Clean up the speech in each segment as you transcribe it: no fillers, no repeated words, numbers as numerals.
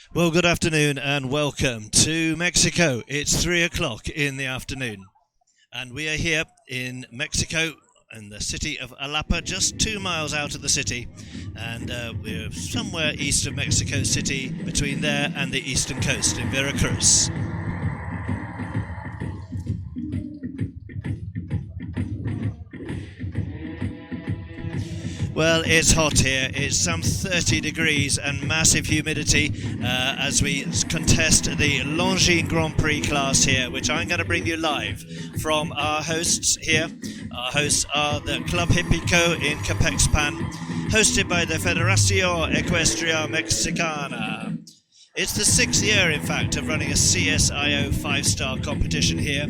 Well, good afternoon and welcome to Mexico. It's 3 o'clock in the afternoon and we are here in Mexico in the city of Jalapa, just 2 miles out of the city, and we're somewhere east of Mexico City, between there and the eastern coast in Veracruz. Well, it's hot here. It's some 30 degrees and massive humidity as we contest the Longines Grand Prix class here, which I'm going to bring you live from our hosts here. Our hosts are the Club Hípico in Coapexpan, hosted by the Federación Equestria Mexicana. It's the 6th year, in fact, of running a CSIO 5-star competition here.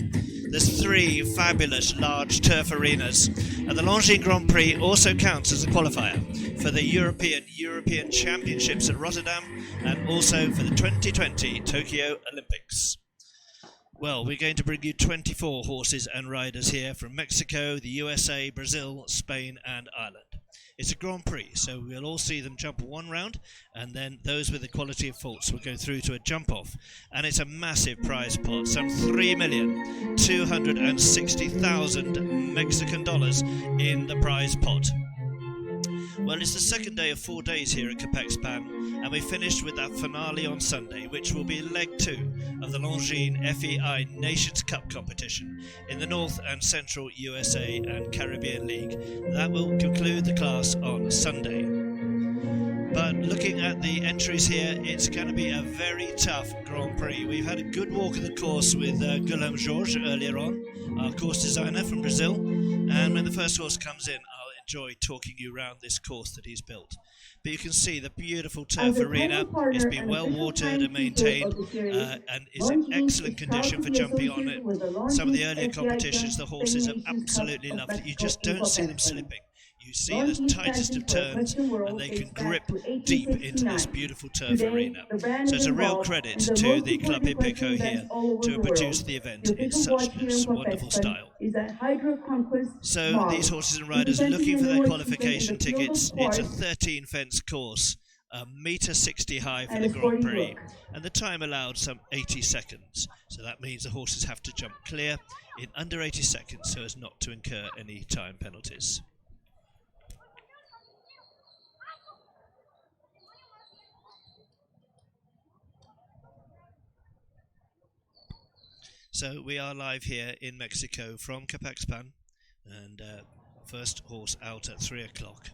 There's 3 fabulous large turf arenas, and the Longines Grand Prix also counts as a qualifier for the European Championships at Rotterdam and also for the 2020 Tokyo Olympics. Well, we're going to bring you 24 horses and riders here from Mexico, the USA, Brazil, Spain and Ireland. It's a Grand Prix, so we'll all see them jump one round, and then those with equality of faults will go through to a jump-off. And it's a massive prize pot, some $3,260,000 Mexican dollars in the prize pot. Well, it's the second day of 4 days here at Coapexpan, and we finished with that finale on Sunday, which will be leg 2 of the Longines FEI Nations Cup competition in the North and Central USA and Caribbean League. That will conclude the class on Sunday. But looking at the entries here, it's going to be a very tough Grand Prix. We've had a good walk of the course with Guilherme Jorge earlier on, our course designer from Brazil, and when the first horse comes in, I'll enjoy talking you around this course that he's built. But you can see the beautiful turf arena. It's been well watered and maintained and is in excellent condition for jumping on it. Some of the earlier competitions, the horses have absolutely loved it. You just don't see them slipping. You see the tightest of turns and they can grip deep into this beautiful turf arena. So it's a real credit to the Club Hípico here to have produced the event in such wonderful style. So these horses and riders are looking for their qualification tickets. It's a 13 fence course, $1.60 high for the Grand Prix, and the time allowed some 80 seconds. So that means the horses have to jump clear in under 80 seconds so as not to incur any time penalties. So we are live here in Mexico from Coapexpan, and first horse out at 3 o'clock.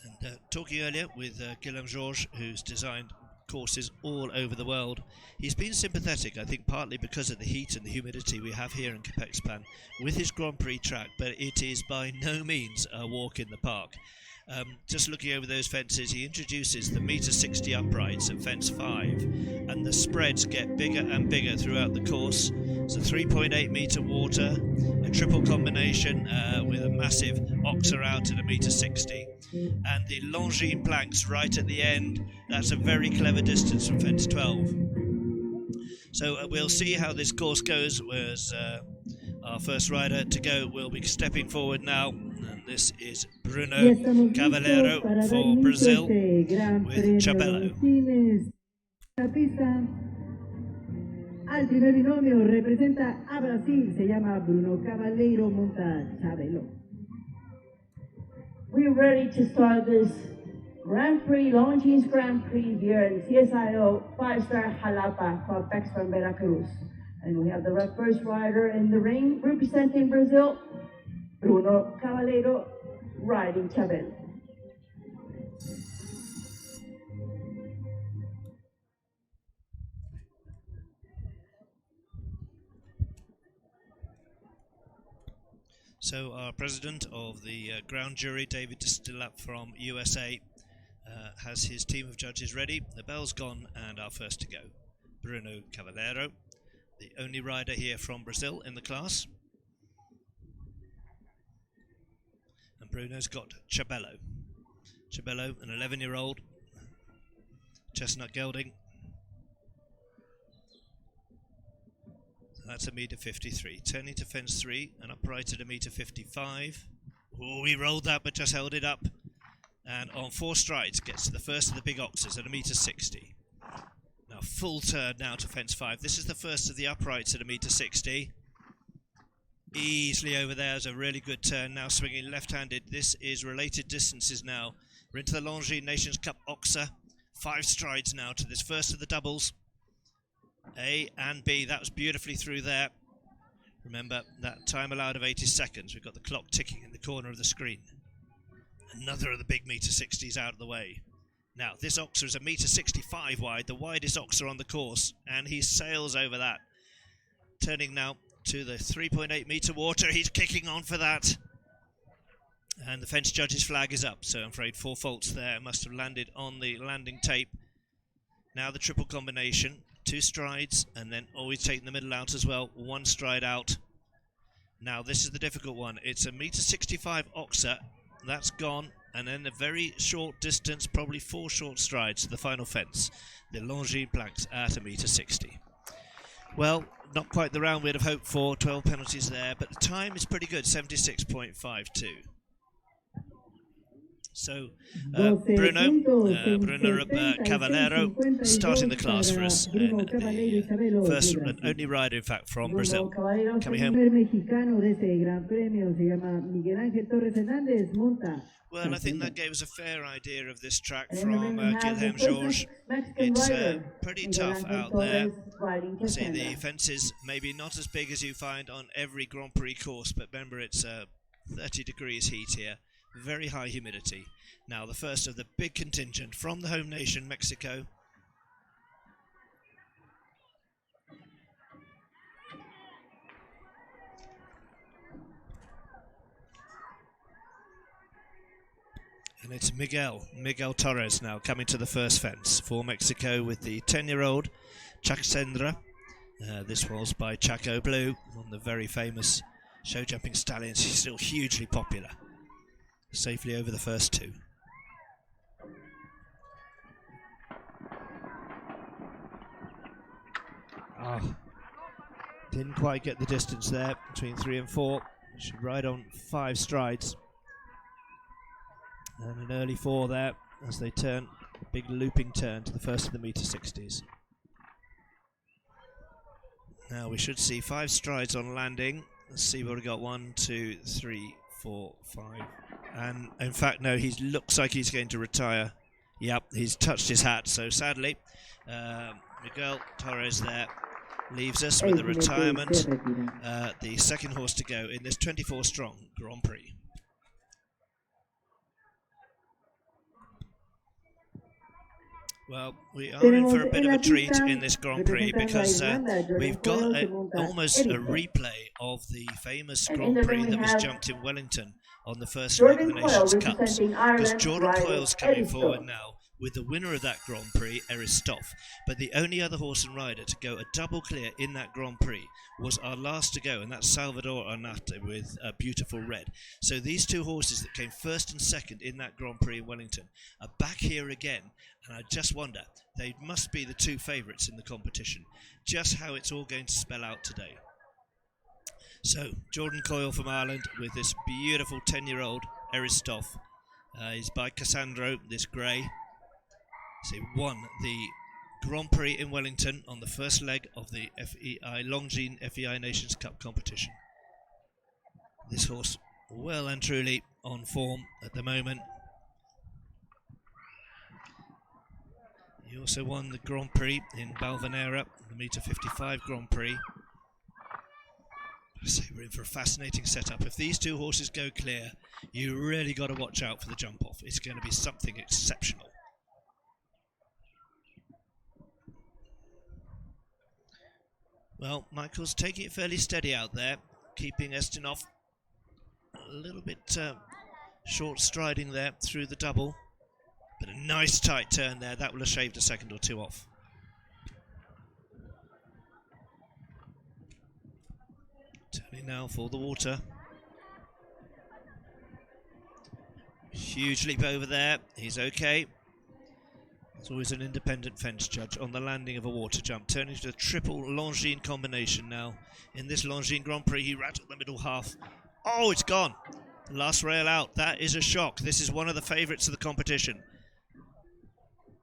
And talking earlier with Guilherme Jorge, who's designed courses all over the world, he's been sympathetic, I think partly because of the heat and the humidity we have here in Coapexpan with his Grand Prix track, but it is by no means a walk in the park. Just looking over those fences, he introduces the $1.60 uprights at fence 5, and the spreads get bigger and bigger throughout the course. It's a 3.8 metre water, a triple combination with a massive oxer out at $1.60, and the Longines planks right at the end. That's a very clever distance from fence 12. So we'll see how this course goes, whereas our first rider to go will be stepping forward now, and this is Bruno Cavallero for Brazil with Chabelo. Al primer binomio representa a Brasil, se llama Bruno Cavallero, monta Chabelo. We're ready to start this Grand Prix, Longines Grand Prix here in CSIO 5-star Jalapa, Coapexpan, Veracruz. And we have the first rider in the ring representing Brazil, Bruno Cavallero, riding Chabelo. So our president of the ground jury, David Distillap from USA, has his team of judges ready. The bell's gone and our first to go, Bruno Cavallero, the only rider here from Brazil in the class. And Bruno's got Chabelo. Chabelo, an 11-year-old, chestnut gelding. That's $1.53. Turning to fence 3, and upright at $1.55. Oh, he rolled that but just held it up. and on 4 strides gets to the first of the big oxes at 1.60 m. Now full turn now to fence 5. This is the first of the uprights at 1.60 m. Easily over there is a really good turn, now swinging left-handed. This is related distances now. We're into the Longines Nations Cup Oxer. 5 strides now to this first of the doubles. A and B, that was beautifully through there. Remember, that time allowed of 80 seconds. We've got the clock ticking in the corner of the screen. Another of the big 1.60 m out of the way. Now, this Oxer is 1.65 m wide, the widest Oxer on the course, and he sails over that. Turning now to the 3.8 metre water. He's kicking on for that. And the fence judge's flag is up, so I'm afraid 4 faults there. Must have landed on the landing tape. Now the triple combination. 2 strides, and then always taking the middle out as well. 1 stride out. Now this is the difficult one. It's 1.65 m Oxer. That's gone. And then a very short distance, probably 4 short strides to the final fence. The Longines planks at 1.60 m. Well, not quite the round we'd have hoped for. 12 penalties there, but the time is pretty good, 76.52. So, Bruno Cavallero starting the class for us. And the first and only rider, in fact, from Brazil. Coming home. Well, I think that gave us a fair idea of this track from Guilherme Jorge. It's pretty tough out there. See, the fences maybe not as big as you find on every Grand Prix course, but remember it's 30 degrees heat here, very high humidity. Now the first of the big contingent from the home nation, Mexico. And it's Miguel Torres now coming to the first fence for Mexico with the 10-year-old Chacendra. This was by Chaco Blue, one of the very famous show jumping stallions. He's still hugely popular. Safely over the first 2. Didn't quite get the distance there between 3 and 4. Should ride on 5 strides. And an early 4 there as they turn, a big looping turn to the first of the 1.60 m. Now we should see 5 strides on landing. Let's see what we got. 1, 2, 3, 4, 5. And in fact, no, he looks like he's going to retire. Yep, he's touched his hat. So sadly, Miguel Torres there leaves us with the retirement. The second horse to go in this 24-strong Grand Prix. Well, we are in for a bit of a treat in this Grand Prix because we've got almost a replay of the famous Grand Prix that was jumped in Wellington on the first leg of the Nations Cups. Because Jordan Coyle's coming forward now with the winner of that Grand Prix, Aristoff. But the only other horse and rider to go a double clear in that Grand Prix was our last to go, and that's Salvador Arnate with a Beautiful Red. So these 2 horses that came first and second in that Grand Prix in Wellington are back here again, and I just wonder, they must be the 2 favourites in the competition. Just how it's all going to spell out today. So, Jordan Coyle from Ireland with this beautiful 10-year-old Aristoff. He's by Cassandro, this grey. So he won the Grand Prix in Wellington on the first leg of the Longines FEI Nations Cup competition. This horse well and truly on form at the moment. He also won the Grand Prix in Balvanera, the $1.55 Grand Prix. So we're in for a fascinating setup. If these 2 horses go clear, you really got to watch out for the jump off. It's going to be something exceptional. Well, Michael's taking it fairly steady out there, keeping Estinov a little bit short striding there through the double. But a nice tight turn there, that will have shaved a second or 2 off. Turning now for the water. Huge leap over there, he's okay. There's always an independent fence judge on the landing of a water jump. Turning to a triple Longines combination now. In this Longines Grand Prix, he rattled the middle half. Oh, it's gone. Last rail out. That is a shock. This is one of the favourites of the competition.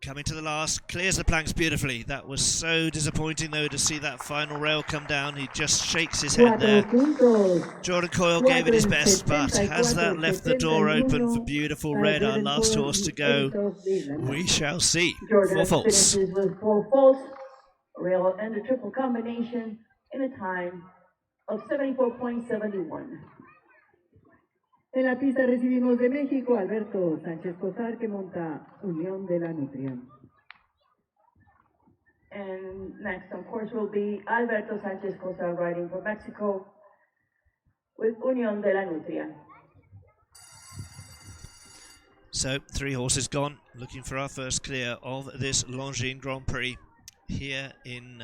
Coming to the last, clears the planks beautifully. That was so disappointing, though, to see that final rail come down. He just shakes his head there. Jordan Coyle gave it his best, but has that left the door open for beautiful red, our last horse to go? We shall see. Jordan 4 faults. finishes with 4 faults, rail and the triple combination in a time of 74.71. En la pista recibimos de México Alberto Sánchez Cosar, que monta Unión de la Nutria. And next, of course, will be Alberto Sánchez Cosar riding for Mexico with Unión de la Nutria. So 3 horses gone, looking for our first clear of this Longines Grand Prix here in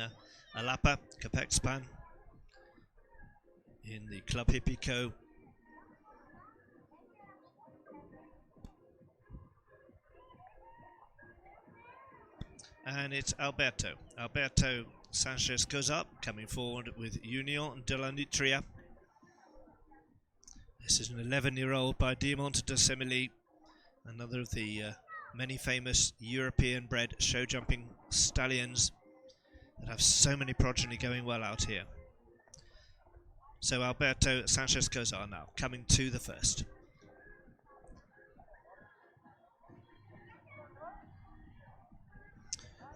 Alapa, Coapexpan, in the Club Hippico. And it's Alberto. Alberto Sanchez goes up, coming forward with Unión de la Nutria. This is an 11-year-old by Diamant de Semilly, another of the many famous European-bred show-jumping stallions that have so many progeny going well out here. So Alberto Sanchez Cosar now, coming to the first.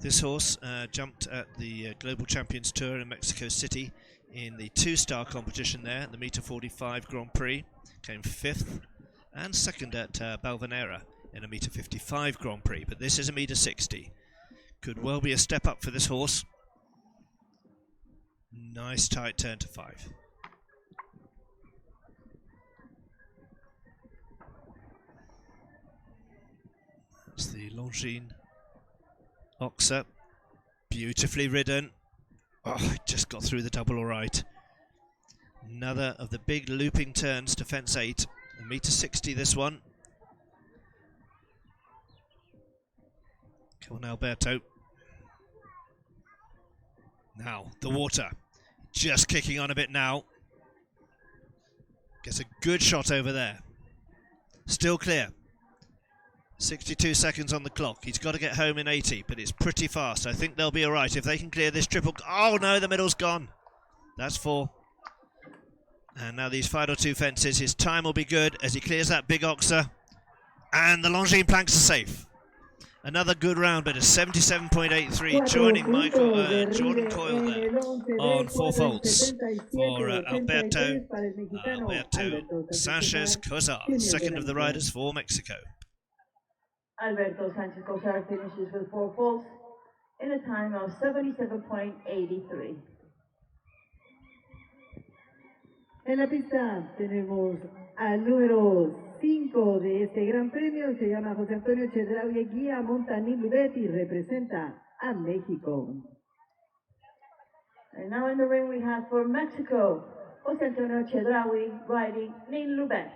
This horse jumped at the Global Champions Tour in Mexico City in the 2-star competition there, the Meter 45 Grand Prix, came 5th, and 2nd at Balvanera in a Meter 55 Grand Prix, but this is a Meter 60. Could well be a step up for this horse. Nice tight turn to 5. That's the Longines Oxer, beautifully ridden. Oh, it just got through the double all right. Another of the big looping turns to fence 8. A Meter 60 this one. Come on, Alberto. Now, the water. Just kicking on a bit now. Gets a good shot over there. Still clear. 62 seconds on the clock. He's got to get home in 80, but it's pretty fast. I think they'll be all right if they can clear this triple. Oh, no, the middle's gone. That's 4. And now these final 2 fences. His time will be good as he clears that big oxer. And the Longines planks are safe. Another good round, but a 77.83, joining Jordan Coyle there on 4 faults for Alberto Sanchez Cosar, second of the riders for Mexico. Alberto Sánchez Cosar finishes with 4 faults in a time of 77.83. En la pista tenemos al número 5 de este gran premio, se llama José Antonio Chedraui, guía monta Nil Lubet y representa a México. And now in the ring we have for Mexico, José Antonio Chedraui riding Nil Lubet.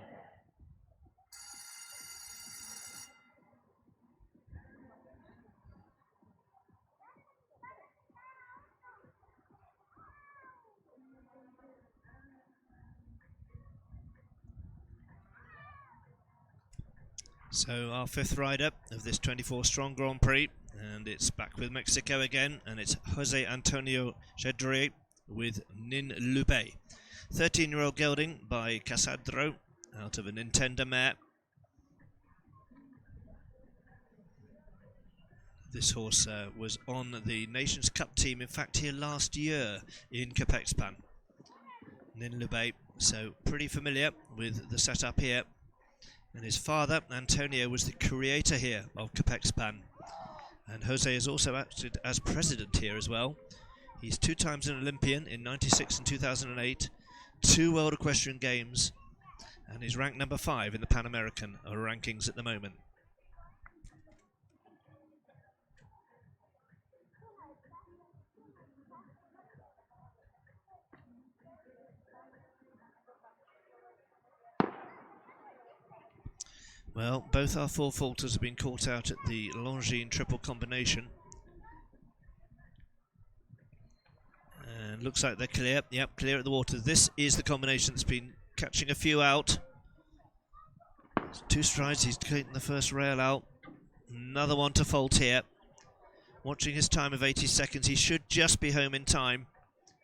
So our 5th rider of this 24-strong Grand Prix, and it's back with Mexico again, and it's Jose Antonio Chedraui with Nin Lubet. 13-year-old gelding by Casadro, out of a Nintendo mare. This horse was on the Nations Cup team, in fact, here last year in Coapexpan. Nin Lubet, so pretty familiar with the setup here. And his father, Antonio, was the creator here of Coapexpan. And Jose has also acted as president here as well. He's 2 times an Olympian in '96 and 2008, 2 World Equestrian Games, and he's ranked number 5 in the Pan American rankings at the moment. Well, both our 4 faulters have been caught out at the Longines triple combination. And looks like they're clear. Yep, clear at the water. This is the combination that's been catching a few out. 2 strides, he's taken the first rail out. Another one to fault here. Watching his time of 80 seconds, he should just be home in time.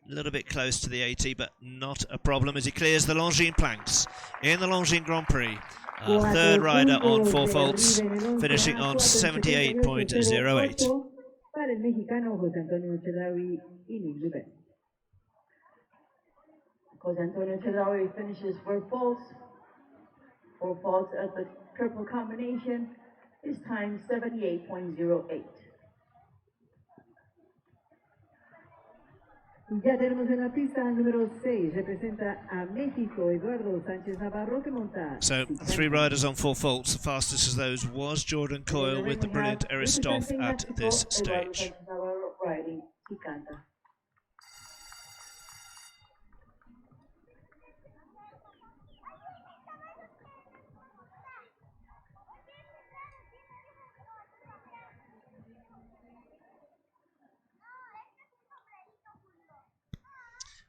A little bit close to the 80, but not a problem as he clears the Longines planks in the Longines Grand Prix. Our third rider on 4 faults, finishing on 78.08. Para el mexicano José Antonio Chedraui y Nilubet. Jose Antonio Chedraui finishes 4 faults. 4 faults at the triple combination. His time 78.08. Y ya tenemos en la pista número 6, representa a México, Eduardo Sánchez Navarro, que monta. So, 3 riders on 4 faults. The fastest of those was Jordan Coyle with the brilliant Aristoff at this stage.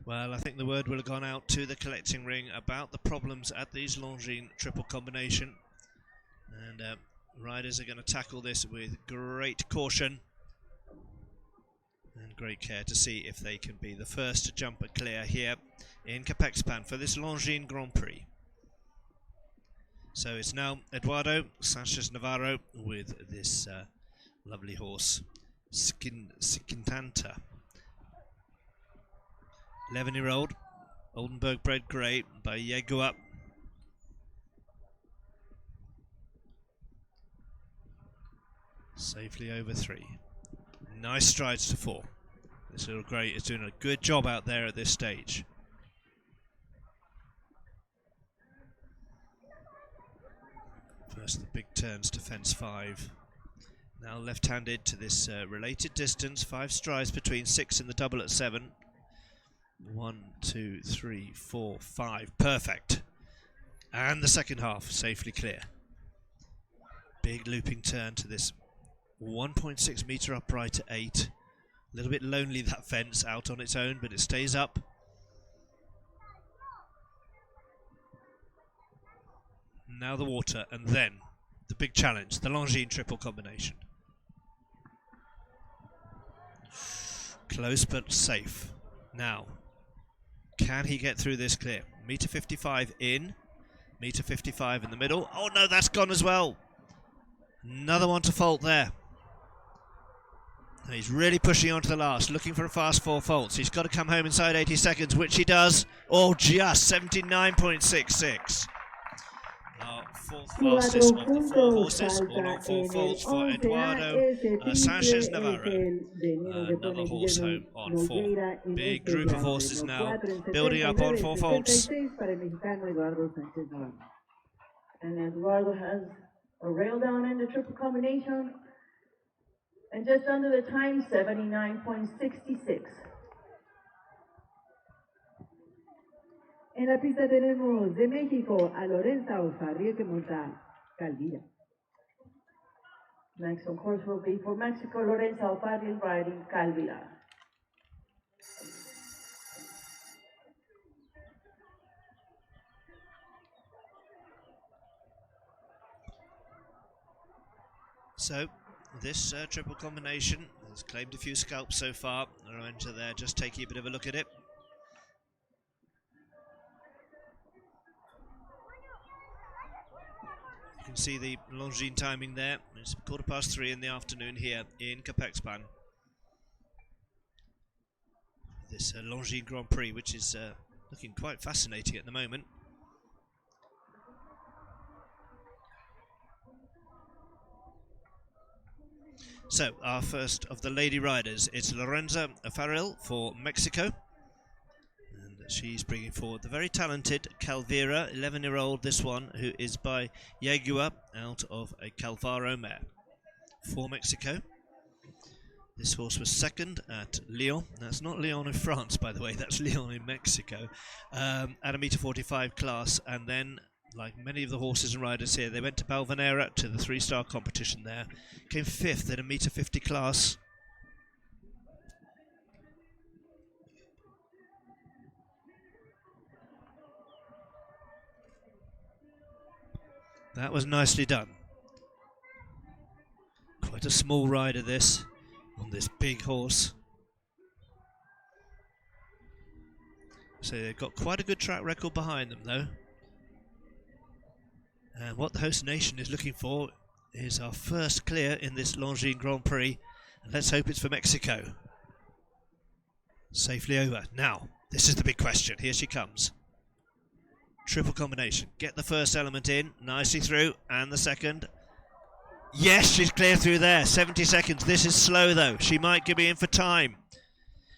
Well, I think the word will have gone out to the collecting ring about the problems at these Longines triple combination. And riders are going to tackle this with great caution and great care to see if they can be the first to jump and clear here in Coapexpan for this Longines Grand Prix. So it's now Eduardo Sanchez Navarro with this lovely horse, Sikintanta. 11-year-old, Oldenburg bred grey by Yegua. Safely over 3. Nice strides to 4. This little grey is doing a good job out there at this stage. First the big turns to fence 5. Now left-handed to this related distance. 5 strides between 6 and the double at 7. 1, 2, 3, 4, 5. Perfect. And the second half safely clear. Big looping turn to this 1.6 metre upright at 8. A little bit lonely, that fence, out on its own, but it stays up. Now the water, and then the big challenge, the Longines triple combination. Close but safe. Now, can he get through this clear? Metre 55 in, metre 55 in the middle. Oh no, that's gone as well. Another one to fault there. He's really pushing on to the last, looking for a fast 4 faults. He's got to come home inside 80 seconds, which he does. Oh, just 79.66. Our 4th fastest of the 4 horses, all on 4 faults for Eduardo Sanchez Navarro. Another horse home on 4. Big group of horses now, building up on 4 faults. And Eduardo has a rail down in the triple combination. And just under the time, 79.66. En la pista tenemos de México a Lorenza Ofarrio, que monta Calvira. Next, of course, will be for Mexico, Lorenza Ofarrio riding Calvira. So, this triple combination has claimed a few scalps so far. Lorenza there just taking a bit of a look at it. You can see the Longines timing there. It's 3:15 in the afternoon here in Coapexpan. This Longines Grand Prix, which is looking quite fascinating at the moment. So, our first of the lady riders, it's Lorenza Farrell for Mexico. And she's bringing forward the very talented Calvira, 11-year-old, this one, who is by Yegua, out of a Calvaro mare. For Mexico. This horse was second at Lyon. That's not Lyon in France, by the way, that's Lyon in Mexico. At a metre 45 class, and then, like many of the horses and riders here, they went to Balvanera to the 3-star competition there. Came 5th at a metre 50 class. That was nicely done. Quite a small rider this, on this big horse. So they've got quite a good track record behind them though. And what the host nation is looking for is our first clear in this Longines Grand Prix. And let's hope it's for Mexico. Safely over. Now, this is the big question. Here she comes. Triple combination. Get the first element in. Nicely through. And the second. Yes, she's clear through there. 70 seconds. This is slow though. She might give me in for time.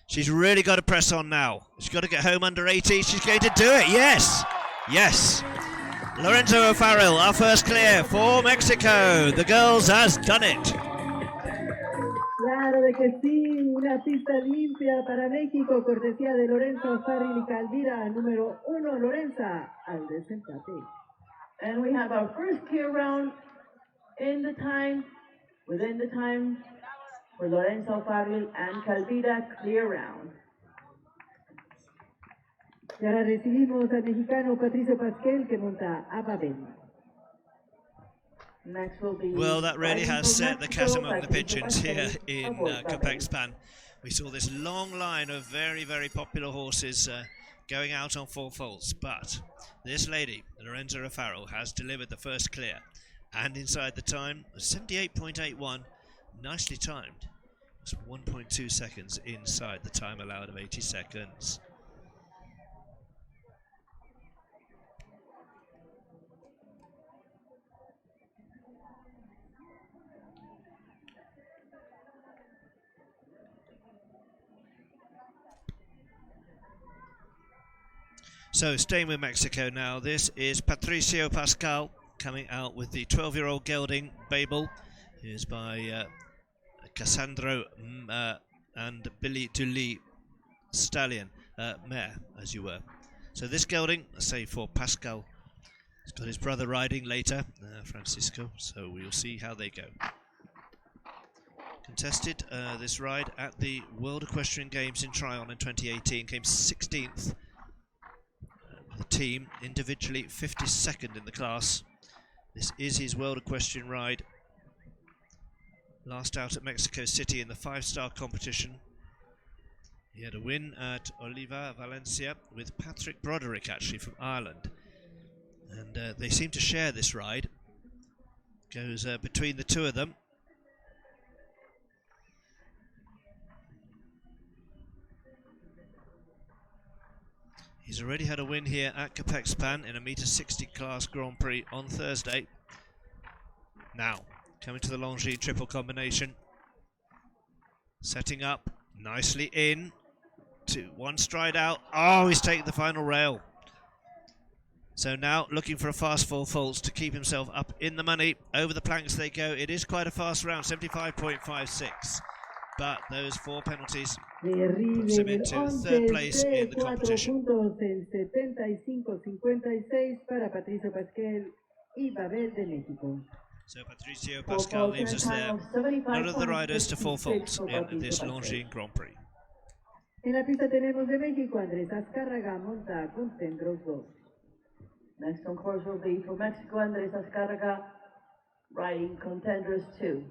She's really got to press on now. She's got to get home under 80. She's going to do it. Yes. Yes. Lorenzo O'Farrell, our first clear for Mexico. The girls has done it. Claro de que sí, una pista limpia para México, cortesía de Lorenzo Farril y Calvira, número 1, Lorenza, al desempate. And we have our first clear round in the time, within the time, for Lorenzo Farril and Calvira, clear round. Y ahora recibimos al mexicano Patricio Pasquel, que monta a Babel. Next will be Well, that really has set the cat among the Patricio pigeons here Pasquel in aboard Babel. Coapexpan. We saw this long line of very, very popular horses going out on four faults, but this lady, Lorenzo O'Farrell, has delivered the first clear, and inside the time, 78.81, nicely timed. It's 1.2 seconds inside the time allowed of 80 seconds. So staying with Mexico now, this is Patricio Pascal coming out with the 12-year-old gelding Babel, who's by Cassandro and Billy Dully Stallion, mare, as you were. So this gelding, say for Pascal, he's got his brother riding later, Francisco, so we'll see how they go. Contested this ride at the World Equestrian Games in Tryon in 2018, came 16th. The team individually 52nd in the class. This is his World Equestrian ride. Last out at Mexico City in the 5-star competition. He had a win at Oliva Valencia with Patrick Broderick, actually from Ireland, and they seem to share this ride. Goes between the two of them. He's already had a win here at Coapexpan in a metre-60 class Grand Prix on Thursday. Now, coming to the Longines triple combination. Setting up, nicely in. One stride out. Oh, he's taken the final rail. So now looking for a fast four faults to keep himself up in the money. Over the planks they go. It is quite a fast round, 75.56. But those 4 penalties puts him into 3rd place in the competition. Puntos en 75-56 para Patricio Pasquel y Babel de México. So Patricio Pascal leaves us there. None of the riders to 4 faults in this Longines Grand Prix. En la pista tenemos de México Andrés Azcárraga, monta Contendros 2. Next on course will be for Mexico, Andrés Azcárraga, riding Contenders 2.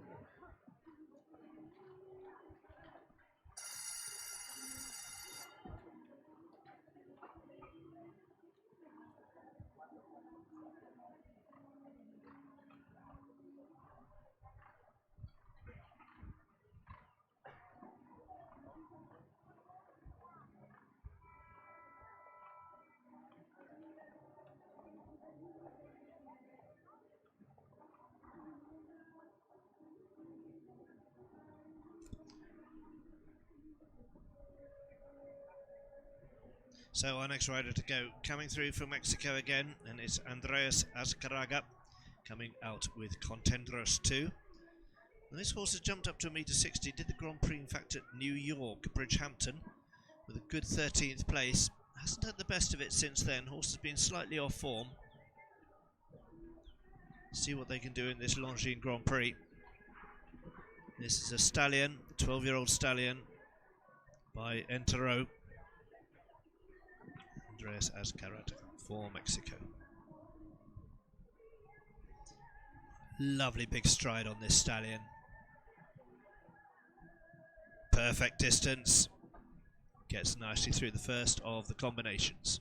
So our next rider to go, coming through from Mexico again, and it's Andrés Azcárraga, coming out with Contendros 2. And this horse has jumped up to a metre-60, did the Grand Prix in fact at New York, Bridgehampton, with a good 13th place. Hasn't had the best of it since then, horse has been slightly off form. See what they can do in this Longines Grand Prix. This is a stallion, 12-year-old stallion by Entero. Andrés Azcárraga for Mexico. Lovely big stride on this stallion. Perfect distance. Gets nicely through the first of the combinations.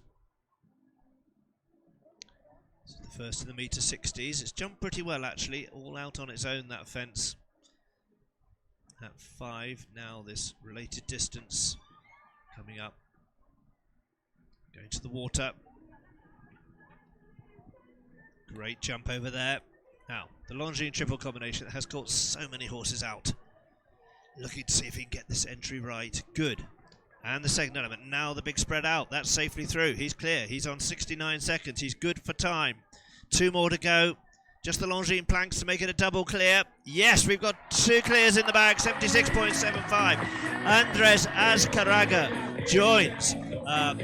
So the first of the meter 60s. It's jumped pretty well actually, all out on its own, that fence. At 5, now this related distance coming up. Going to the water. Great jump over there. Now, the Longines triple combination that has caught so many horses out. Looking to see if he can get this entry right. Good. And the second element. Now the big spread out. That's safely through. He's clear. He's on 69 seconds. He's good for time. 2 more to go. Just the Longines planks to make it a double clear. Yes, we've got 2 clears in the bag. 76.75. Andres Azcárraga joins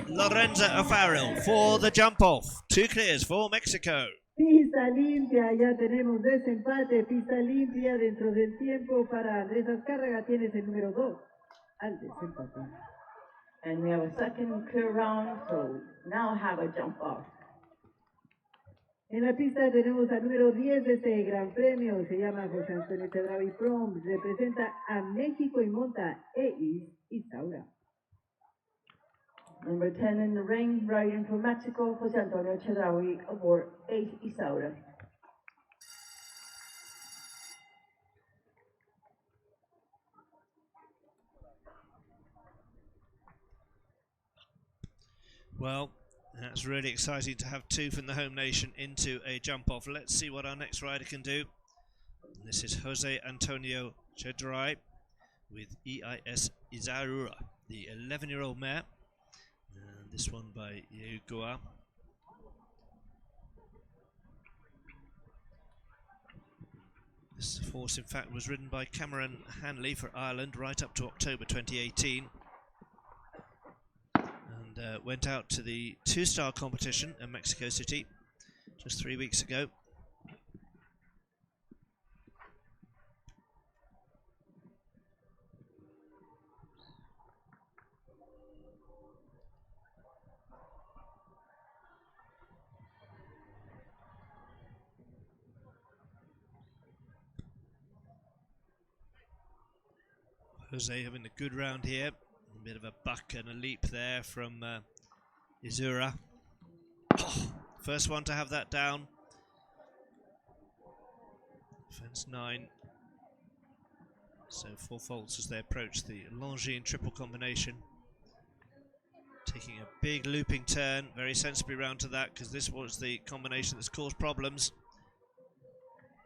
Lorenzo O'Farrell for the jump off. 2 clears for Mexico. Pista limpia, ya tenemos desempate, pista limpia dentro del tiempo para Andrés Azcárraga, tienes el número 2 al desempate. And we have a second clear round, so now have a jump off. En la pista tenemos al número 10 de este gran premio, se llama José Antonio Chedraui Prom, representa a México y monta Isaura. Number 10 in the ring, riding from Mexico, José Antonio Chedraui aboard Isaura. Well, that's really exciting to have 2 from the home nation into a jump off. Let's see what our next rider can do. This is Jose Antonio Chedraui with EIS Isaura, the 11-year-old mare. And this one by Ugoa. This horse, in fact, was ridden by Cameron Hanley for Ireland right up to October 2018. And went out to the 2-star competition in Mexico City just 3 weeks ago. Jose having a good round here. A bit of a buck and a leap there from Isaura. Oh, first one to have that down. Fence 9. So 4 faults as they approach the Longines triple combination. Taking a big looping turn, very sensibly round to that, because this was the combination that's caused problems.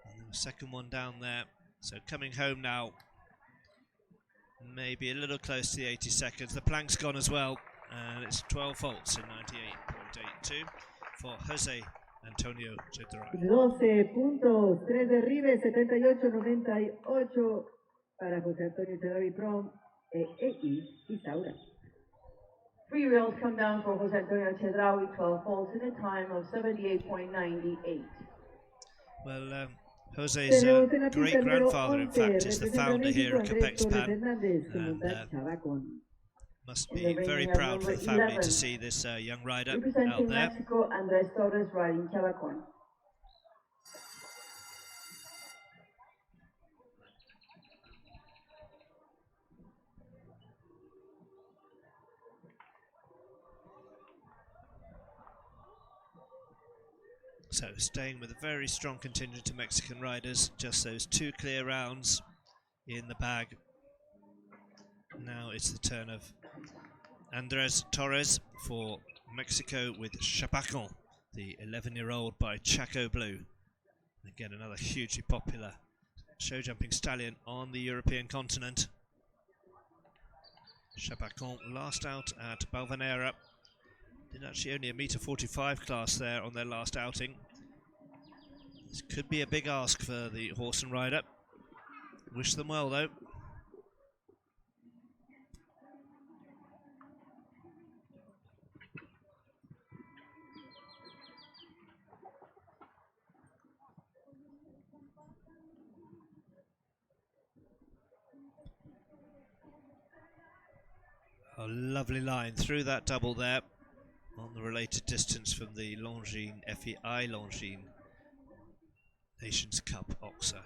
And the second one down there. So coming home now. Maybe a little close to the 80 seconds. The plank's gone as well, and it's 12 faults in 98.82 for Jose Antonio Chedraui. 12 puntos, 3 derribes, 78-98 para José Antonio Chedraui Prom Isaura. 3 reels come down for Jose Antonio Chedraui, 12 faults in a time of 78.98. Well, Jose's great-grandfather, in fact, is the founder here at Coapexpan, and must be very proud for the family to see this young rider out there. Mexico, Andres Torres riding Chavacon. So staying with a very strong contingent of Mexican riders, just those 2 clear rounds in the bag. Now it's the turn of Andres Torres for Mexico with Chavacon, the 11-year-old by Chaco Blue. Again, another hugely popular show jumping stallion on the European continent. Chavacon last out at Balvanera. Did actually only a meter 45 class there on their last outing. This could be a big ask for the horse and rider. Wish them well though. A lovely line through that double there. On the related distance from the Longines FEI Longines Nations Cup Oxa.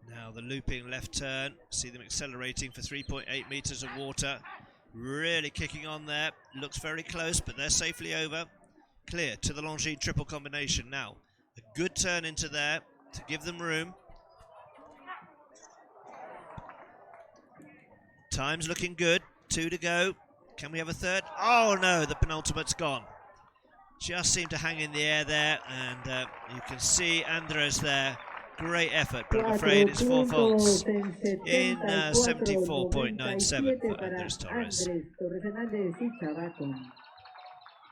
Now the looping left turn, see them accelerating for 3.8 metres of water. Really kicking on there, looks very close, but they're safely over. Clear to the Longines triple combination now. A good turn into there to give them room. Time's looking good, 2 to go. Can we have a third? Oh no, the penultimate's gone. Just seemed to hang in the air there, and you can see Andres there. Great effort, but I'm afraid it's 4 faults in 74.97 for Andres Torres.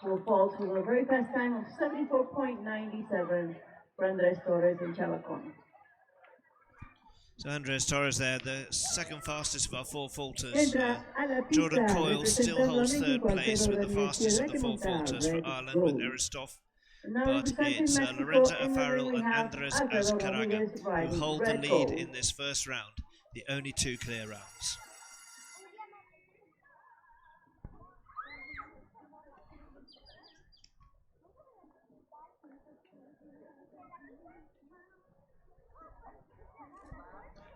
4 faults with a very fast time of 74.97 for Andres Torres in Chavacon. So Andres Torres there, the second fastest of our 4 faulters. Jordan Coyle still holds third place with the fastest of the 4 faulters for Ireland with Aristov. But it's Lorenzo O'Farrell and Andres Azcárraga who hold the lead in this first round, the only 2 clear rounds.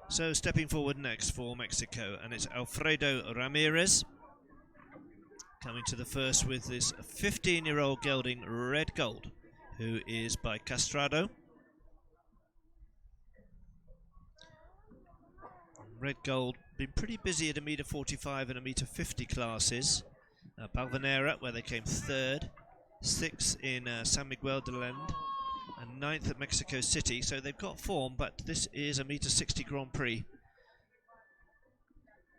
So stepping forward next for Mexico, and it's Alfredo Ramirez coming to the first with this 15-year-old gelding Red Gold, who is by Castrado. Red Gold been pretty busy at 1.45 and 1.50 classes. Balvanera, where they came 3rd, 6th in San Miguel de Allende, and 9th at Mexico City, so they've got form, but this is a 1.60 Grand Prix.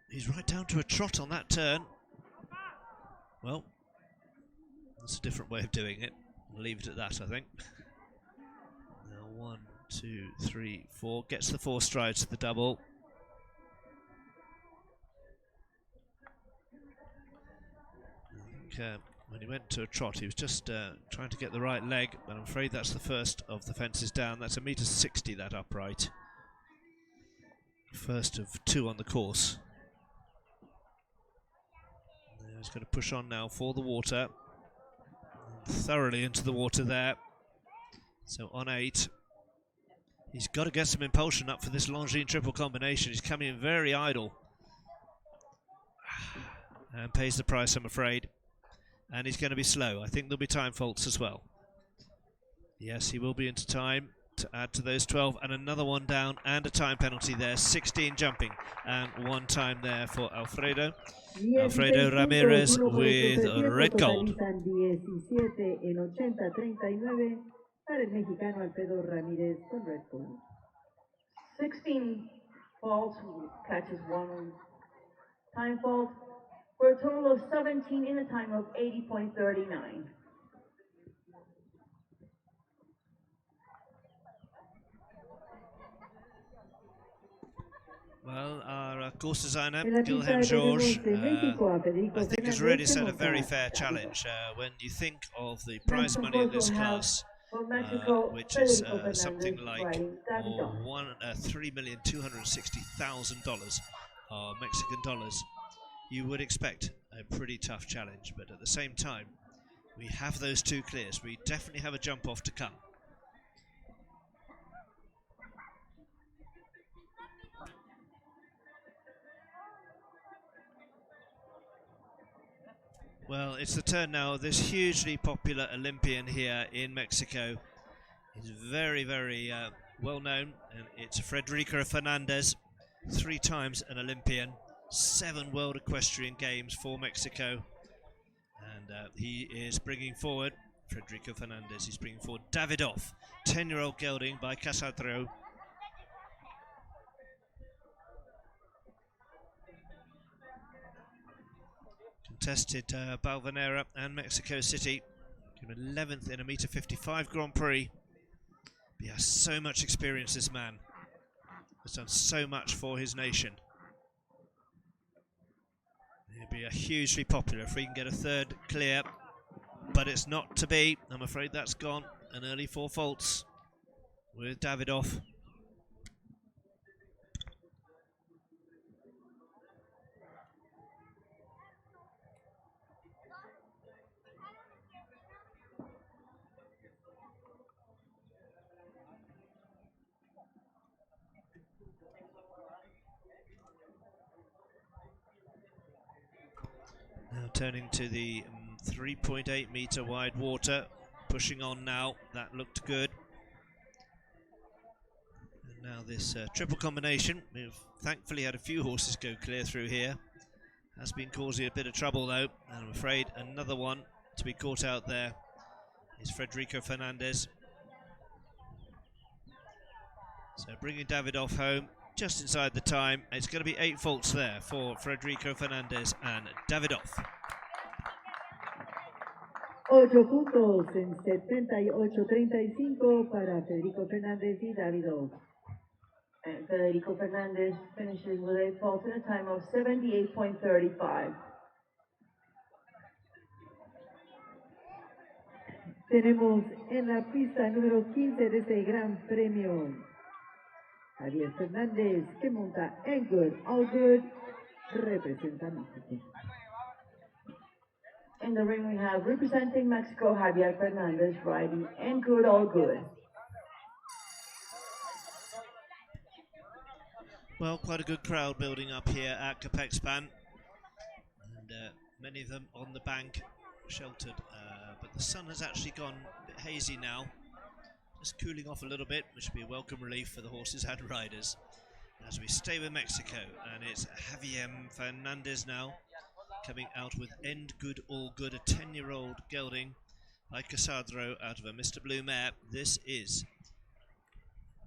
He's right down to a trot on that turn. Well, that's a different way of doing it. I'll leave it at that, I think. Now 1, 2, 3, 4, gets the 4 strides to the double. I think when he went to a trot, he was just trying to get the right leg, but I'm afraid that's the first of the fences down. That's 1.60 that upright. First of 2 on the course. He's going to push on now for the water. Thoroughly into the water there. So on 8. He's got to get some impulsion up for this Longines triple combination. He's coming in very idle. And pays the price, I'm afraid. And he's going to be slow. I think there'll be time faults as well. Yes, he will be into time to add to those 12. And another one down and a time penalty there. 16 jumping and 1 time there for Alfredo. Alfredo Ramirez with Red Gold. 16 faults, catches 1 time fault, for a total of 17 in a time of 80.39. Well, our course designer, Guilherme Georges, I think has really set a very fair challenge. When you think of the prize money in this class, which is something like $3,260,000 Mexican dollars, you would expect a pretty tough challenge. But at the same time, we have those 2 clears. We definitely have a jump off to come. Well, it's the turn now of this hugely popular Olympian here in Mexico. He's very, very well known, and it's Federico Fernandez, 3 times an Olympian, 7 World Equestrian Games for Mexico. And he is bringing forward, Federico Fernandez, he's bringing forward Davidoff, 10-year-old gelding by Casadro. Contested Balvanera and Mexico City. 11th in a 1.55 Grand Prix. He has so much experience, this man. Has done so much for his nation. He'll be a hugely popular if we can get a 3rd clear. But it's not to be. I'm afraid that's gone. An early 4 faults with Davidoff. turning to the 3.8 metre wide water, pushing on now. That looked good. And now this triple combination. We've thankfully had a few horses go clear through here. Has been causing a bit of trouble though, and I'm afraid another one to be caught out there is Federico Fernandez. So bringing Davidoff home just inside the time. It's going to be 8 faults there for Federico Fernandez and Davidoff. 8 puntos en 78-35 para Federico Fernández y Davidoff. And Federico Fernandez finishes with 8 faults in a time of 78.35. Tenemos en la pista número 15 de este Gran Premio Javier Fernández, que monta en Good, All Good, representa a México. In the ring we have representing Mexico, Javier Fernandez, riding in Good, All Good. Well, quite a good crowd building up here at Coapexpan, and many of them on the bank, sheltered, but the sun has actually gone a bit hazy now, just cooling off a little bit, which would be a welcome relief for the horses and riders. As we stay with Mexico, and it's Javier Fernandez now, coming out with End Good, All Good, a 10-year-old gelding by Casadro out of a Mr. Blue mare. This is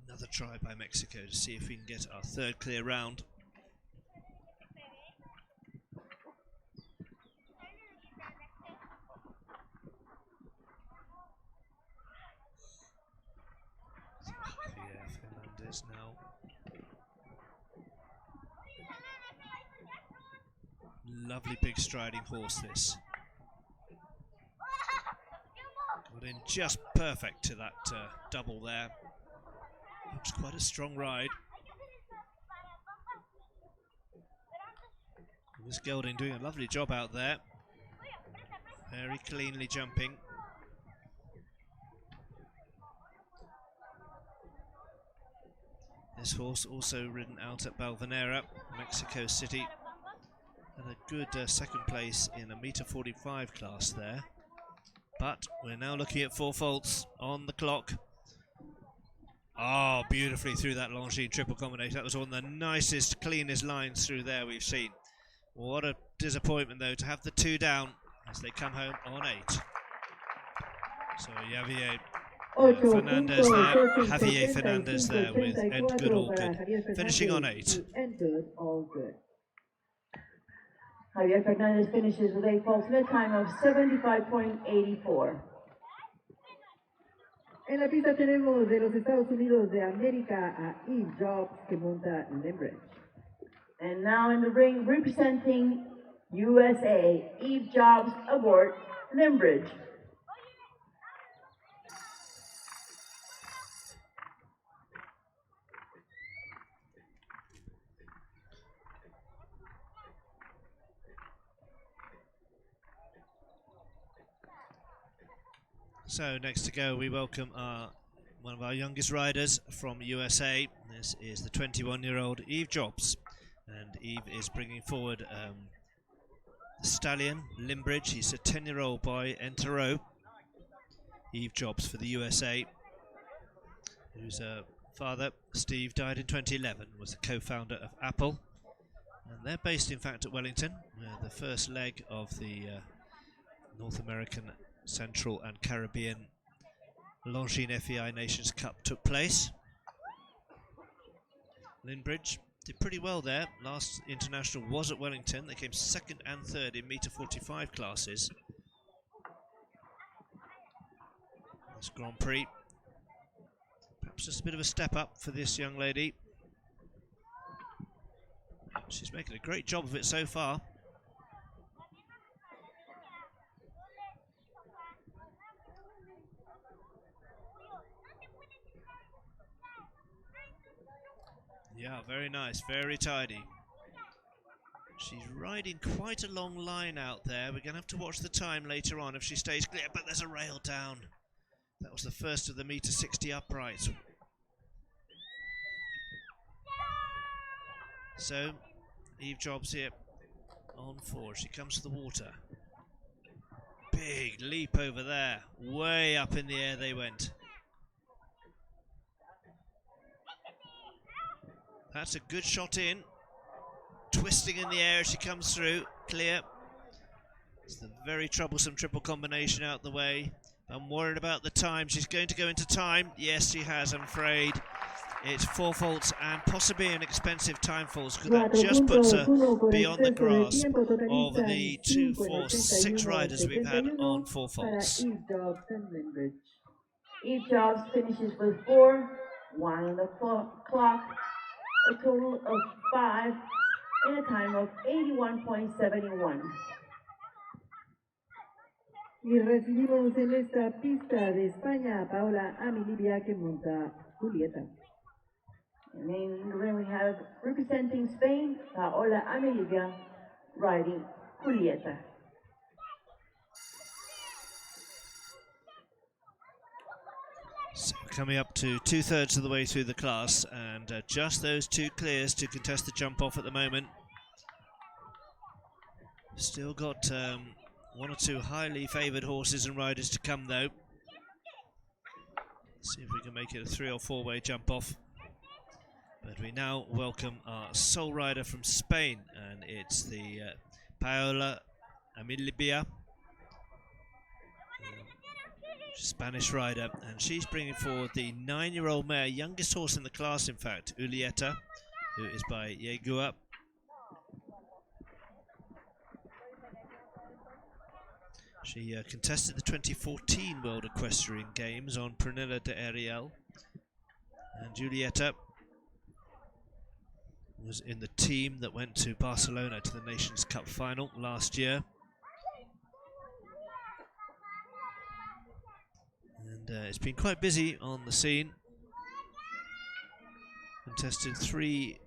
another try by Mexico to see if we can get our 3rd clear round. Javier Fernandez now. Lovely big striding horse this. Got in just perfect to that double there. Looks quite a strong ride. And this gelding doing a lovely job out there. Very cleanly jumping. This horse also ridden out at Balvanera, Mexico City. And a good 2nd place in a metre 45 class there. But we're now looking at 4 faults on the clock. Oh, beautifully through that Longines triple combination. That was one of the nicest, cleanest lines through there we've seen. What a disappointment, though, to have the 2 down as they come home on 8. So Javier Fernandez there, Javier Fernandez there with End Good, All Good, finishing on 8. End Good, All Good. Javier Fernandez finishes with 8 faults in a time of 75.84. En la pista tenemos de los Estados Unidos de América a Eve Jobs, que monta Limbridge. And now in the ring, representing USA, Eve Jobs aboard Limbridge. So next to go, we welcome one of our youngest riders from USA. This is the 21-year-old Eve Jobs, and Eve is bringing forward the stallion Limbridge. He's a 10-year-old by Entero. Eve Jobs for the USA, whose father Steve died in 2011, was the co-founder of Apple, and they're based in fact at Wellington, where the first leg of the North American, Central and Caribbean Longines FEI Nations Cup took place. Limbridge did pretty well there. Last international was at Wellington. They came 2nd and 3rd in metre 45 classes. This Grand Prix, perhaps just a bit of a step up for this young lady. She's making a great job of it so far. Yeah, very nice, very tidy. She's riding quite a long line out there. We're going to have to watch the time later on if she stays clear, but there's a rail down. That was the first of the metre 60 uprights. So, Eve Jobs here on 4. She comes to the water. Big leap over there. Way up in the air they went. That's a good shot in. Twisting in the air as she comes through. Clear. It's the very troublesome triple combination out the way. I'm worried about the time. She's going to go into time. Yes, she has, I'm afraid. It's 4 faults and possibly an expensive time falls, because that just puts her beyond the grasp of the 2, 4, 6 riders we've had on 4 faults. Each job finishes with 4, 1 on the clock, a total of 5, and a time of 81.71. Y recibimos en esta pista de España a Paola Amilibia, que monta Julieta. And then we have, representing Spain, Paola Amilibia, riding Julieta. So coming up to 2/3 of the way through the class, and just those 2 clears to contest the jump off at the moment. Still got 1 or 2 highly favoured horses and riders to come though. See if we can make it a 3 or 4-way jump off. But we now welcome our sole rider from Spain, and it's the Paola Amilibia, Spanish rider, and she's bringing forward the 9-year-old mare, youngest horse in the class in fact, Julieta, who is by Yegua. She contested the 2014 World Equestrian Games on Prunella de Ariel, and Julieta was in the team that went to Barcelona to the Nations Cup final last year. And it's been quite busy on the scene. Contested 3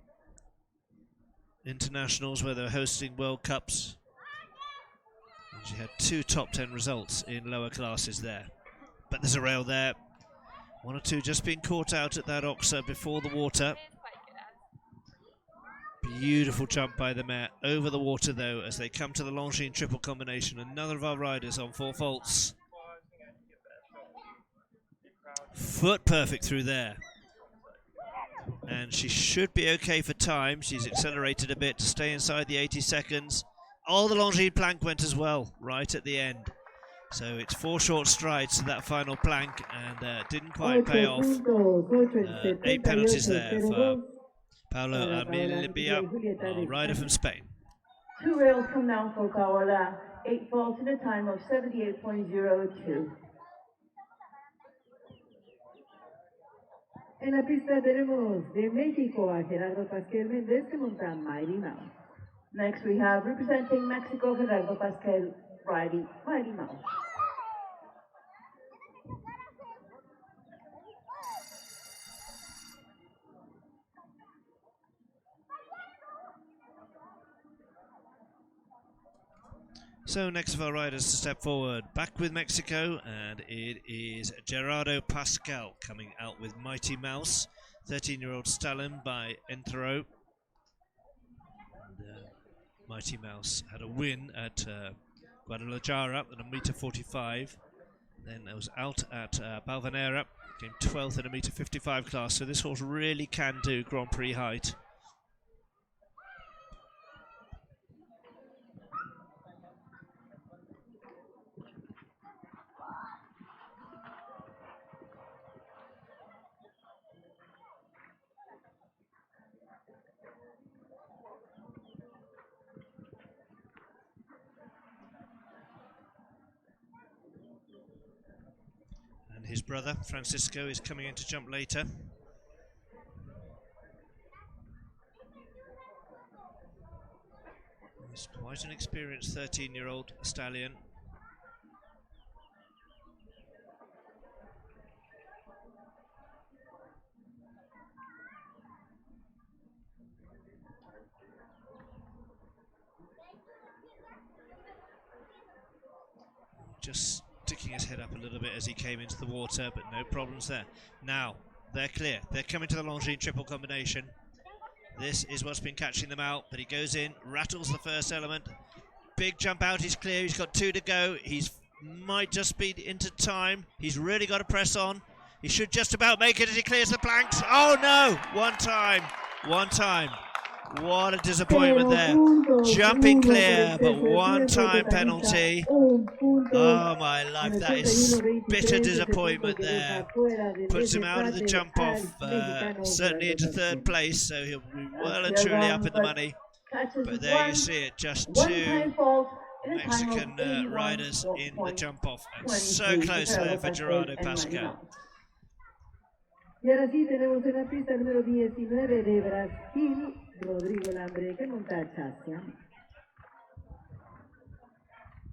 internationals where they're hosting World Cups. And she had 2 top 10 results in lower classes there. But there's a rail there. 1 or 2 just being caught out at that Oxa before the water. Beautiful jump by the mare over the water though as they come to the Longines triple combination. Another of our riders on 4 faults. Foot perfect through there. And she should be okay for time. She's accelerated a bit to stay inside the 80 seconds. Oh, the Longines plank went as well, right at the end. So it's 4 short strides to that final plank, and didn't quite pay off. 8 penalties there for Paola Amilibia, our rider from Spain. 2 rails come down for Paola, 8 faults in a time of 78.02. En la pista tenemos de México a Gerardo Pasquel Méndez, que monta Mighty Mouse. Next we have, representing Mexico, Gerardo Pasquel, riding Mighty Mouse. So next of our riders to step forward, back with Mexico, and it is Gerardo Pascal coming out with Mighty Mouse, 13-year-old stallion by Entero. And, Mighty Mouse had a win at Guadalajara at 1.45 m. Then it was out at Balvanera, came 12th at 1.55 m class. So this horse really can do Grand Prix height. His brother Francisco is coming in to jump later. He's quite an experienced 13-year-old stallion. Just sticking his head up a little bit as he came into the water, but no problems there. Now, they're clear. They're coming to the Longines triple combination. This is what's been catching them out, but he goes in, rattles the first element. Big jump out, he's clear, he's got 2 to go. He's might just be into time. He's really got to press on. He should just about make it as he clears the planks. Oh no! One time. What a disappointment there. Jumping clear, but one time penalty. Oh my life, that is bitter disappointment there. Puts him out of the jump off, certainly into third place, so he'll be well and truly up in the money. But there you see it, just two Mexican riders in the jump off, and so close there for Gerardo Pascal. Y ahora sí tenemos en la pista el número 19 de Brasil, Rodrigo Lambre, que monta Chasia.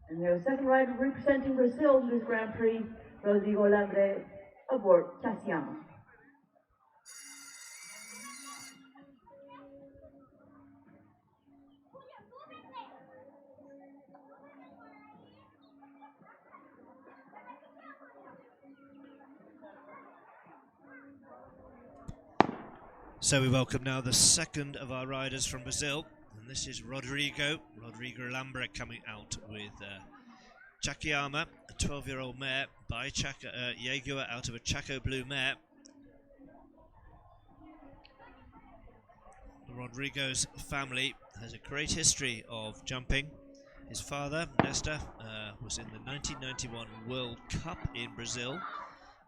And their second rider representing Brazil in this Grand Prix, Rodrigo Lambre, aboard Chasia. So we welcome now the second of our riders from Brazil, and this is Rodrigo Lambre, coming out with Chakayama, a 12-year-old mare by Jaguar out of a Chaco Blue mare. Rodrigo's family has a great history of jumping. His father, Nestor, was in the 1991 World Cup in Brazil.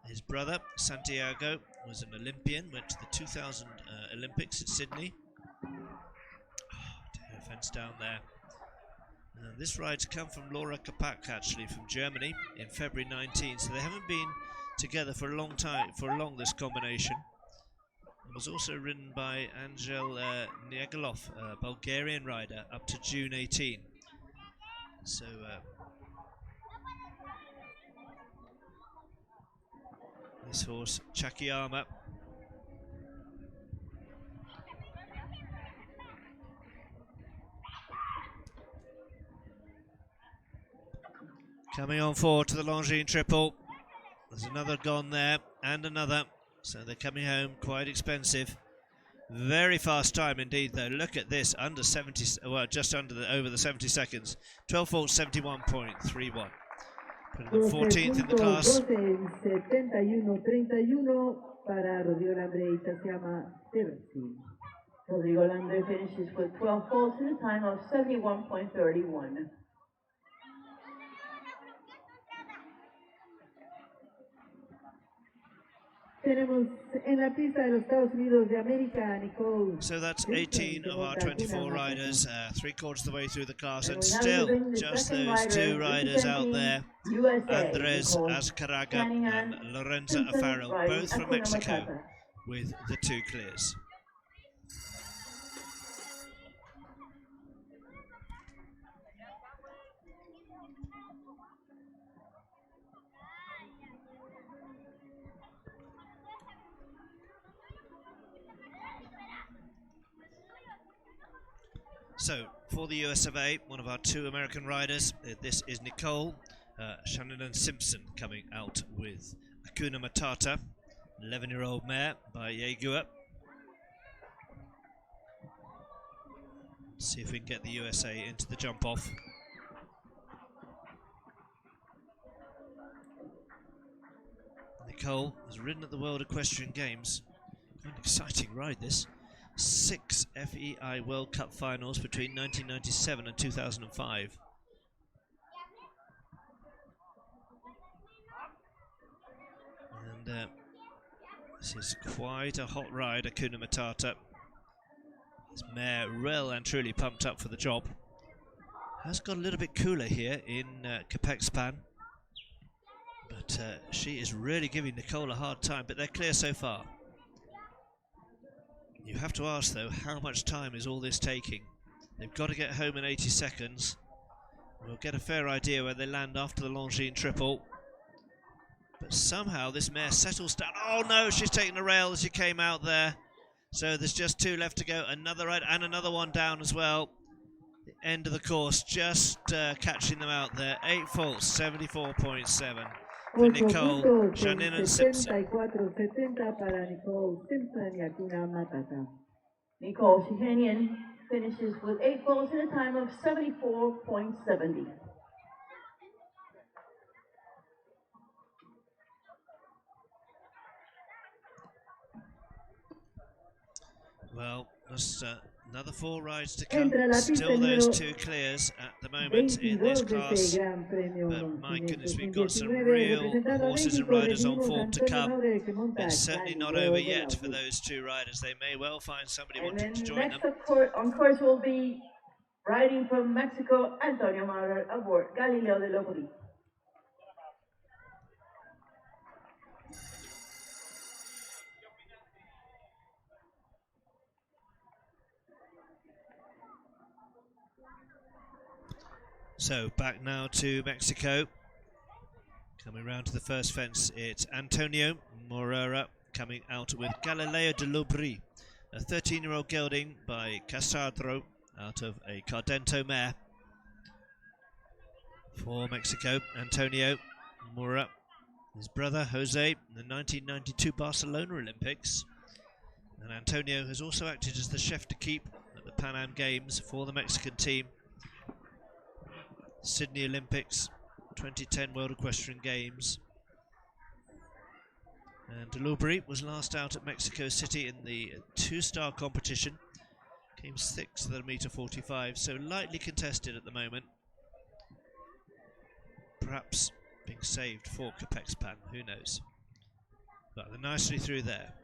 His brother, Santiago, was an Olympian, went to the 2000 Olympics in Sydney. Dear, fence down there. This ride's come from Laura Kapak, actually, from Germany, in February 19, so they haven't been together for a long time, this combination. It was also ridden by Angel Niegelov, a Bulgarian rider, up to June 18. So, this horse, Chakayama, coming on forward to the Longines triple. There's another gone there, and another. So they're coming home quite expensive. Very fast time indeed, though. Look at this, under 70, well, just over the 70 seconds. 12 fault 71.31. Putting them 14th in the class. 71-31 para Rodrigo Lambre y Chasia de Brasil. Rodrigo Lambre finishes with 12 faults in a time of 71.31. Tenemos en la pista de los Estados Unidos de América, Nicole. So that's 18 of our 24 riders, 3/4 of the way through the class, and still just those two riders out there, Andres Azcárraga and Lorenzo Alfaro, both from Mexico, with the 2 clears. So, for the US of A, one of our 2 American riders, this is Nicole Shannon Simpson, coming out with Hakuna Matata, 11-year-old mare by Jaguar. See if we can get the USA into the jump off. Nicole has ridden at the World Equestrian Games. Quite an exciting ride, this. 6 FEI World Cup finals between 1997 and 2005. And this is quite a hot ride, Hakuna Matata. This mare well and truly pumped up for the job. Has got a little bit cooler here in Coapexpan. But she is really giving Nicole a hard time, but they're clear so far. You have to ask, though, how much time is all this taking? They've got to get home in 80 seconds. We'll get a fair idea where they land after the Longines triple. But somehow this mare settles down. Oh no, she's taken the rail as she came out there. So there's just 2 left to go. Another ride and another one down as well. The end of the course, just catching them out there. 8 faults, 74.7. For Nicole Shannon Simpson. 74-70 para Nicole Simpson y Hakuna Matata. Nicole Shahanian finishes with 8 faults in a time of 74.70. Well, just another 4 rides to Entra come. la pista Still those número 2 clears at the moment in this 22 de class. este Gran Premio But my Longines goodness, we've got some 2019, real representando a horses and México, riders on recibimos a form to Antonio come. Maure, que monta It's certainly not Galileo over del yet for Auto. those 2 riders. They may well find somebody And wanting to then join next them. on course will be riding from Mexico, Antonio Maurer aboard Galileo del Auto. So back now to Mexico. Coming round to the first fence, it's Antonio Morera coming out with Galileo de Lubri, a 13-year-old gelding by Casardro out of a Cardento mare. For Mexico, Antonio Morera, his brother Jose, in the 1992 Barcelona Olympics. And Antonio has also acted as the chef de keep at the Pan Am Games for the Mexican team. Sydney Olympics, 2010 World Equestrian Games. And Delubri was last out at Mexico City in the 2-star competition. Came 6th at 1.45 m, so lightly contested at the moment. Perhaps being saved for Coapexpan, who knows. But they're nicely through there.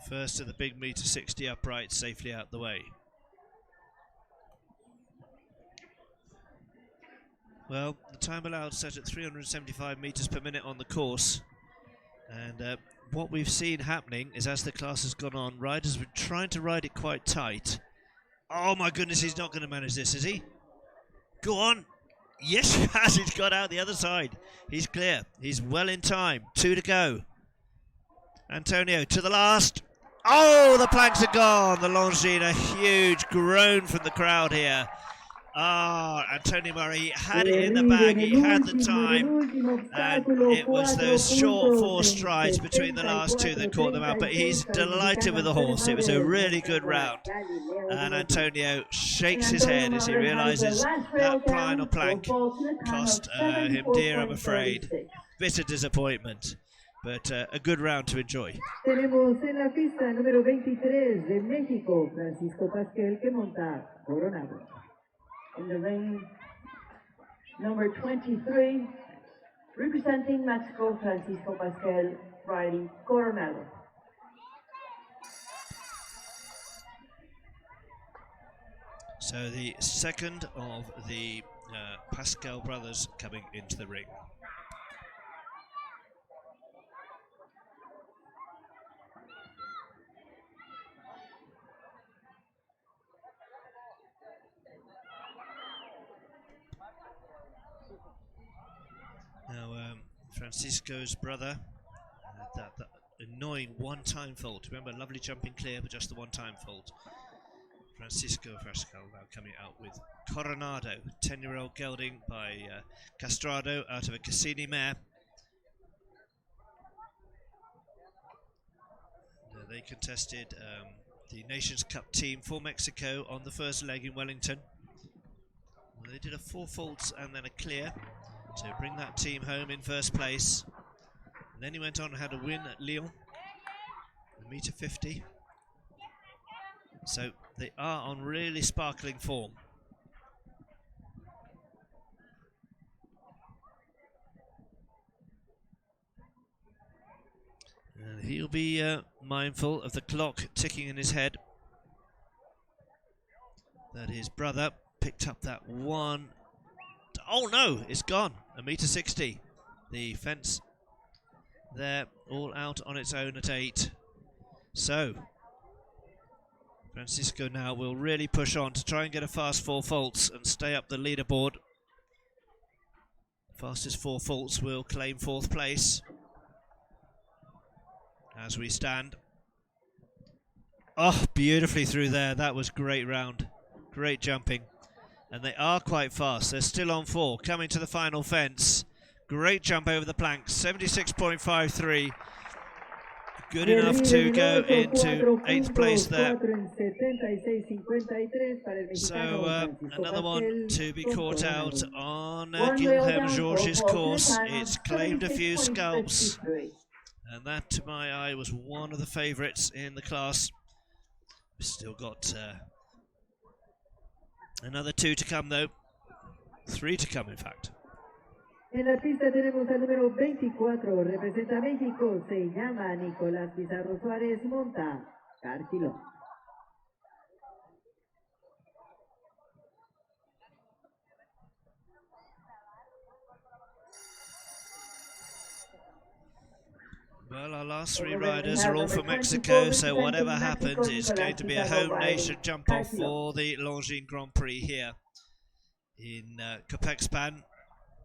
First of the big meter 60 upright safely out the way. Well, the time allowed set at 375 meters per minute on the course. And what we've seen happening is as the class has gone on, riders were trying to ride it quite tight. Oh my goodness, he's not going to manage this, is he? Go on. Yes, he has. He's got out the other side. He's clear. He's well in time. 2 to go. Antonio to the last. Oh, the planks are gone. The Longines, a huge groan from the crowd here. Ah, Antonio Murray had it in the bag, he had the time, and it was those short 4 strides between the last 2 that caught them out, but he's delighted with the horse. It was a really good round, and Antonio shakes his head as he realises that final plank cost him dear, I'm afraid. Bitter disappointment, but a good round to enjoy. Tenemos en la pista número 23 de México, Francisco Pasquel, que monta Coronado. In the ring, number 23, representing Mexico, Francisco Pasquel, riding Coronado. So the second of the Pascal brothers coming into the ring. Now, Francisco's brother, that annoying one-time fault. Remember, lovely jumping clear, but just the one-time fault. Francisco Pascal now coming out with Coronado, 10-year-old gelding by Castrado out of a Cassini mare. They contested the Nations Cup team for Mexico on the first leg in Wellington. They did a 4 faults and then a clear to bring that team home in first place. And then he went on and had a win at Lyon, 1.50 m. So they are on really sparkling form. And he'll be mindful of the clock ticking in his head. That his brother picked up that one. Oh no, it's gone. 1.60 m. The fence there, all out on its own at 8. So Francisco now will really push on to try and get a fast 4 faults and stay up the leaderboard. Fastest 4 faults will claim 4th place. As we stand. Oh, beautifully through there. That was great round. Great jumping. And they are quite fast. They're still on 4. Coming to the final fence. Great jump over the planks. 76.53. good enough to go into 8th place there. 4 en 76.53 para el mexicano So Francisco another one Pastel to be con caught corona out 1. on One wheel Guilherme down, Jorge's full course. time, It's claimed a few scalps, 76.53. and that, to my eye, was one of the favourites in the class. We've still got another 2 to come, though. 3 to come, in fact. En la pista tenemos al número 24, representa a México, se llama Nicolás Pizarro Suárez, monta Cárquilo. Well, our last 3 riders are all from Mexico, so whatever happens, it's going to be a home nation jump-off for the Longines Grand Prix here in Coapexpan,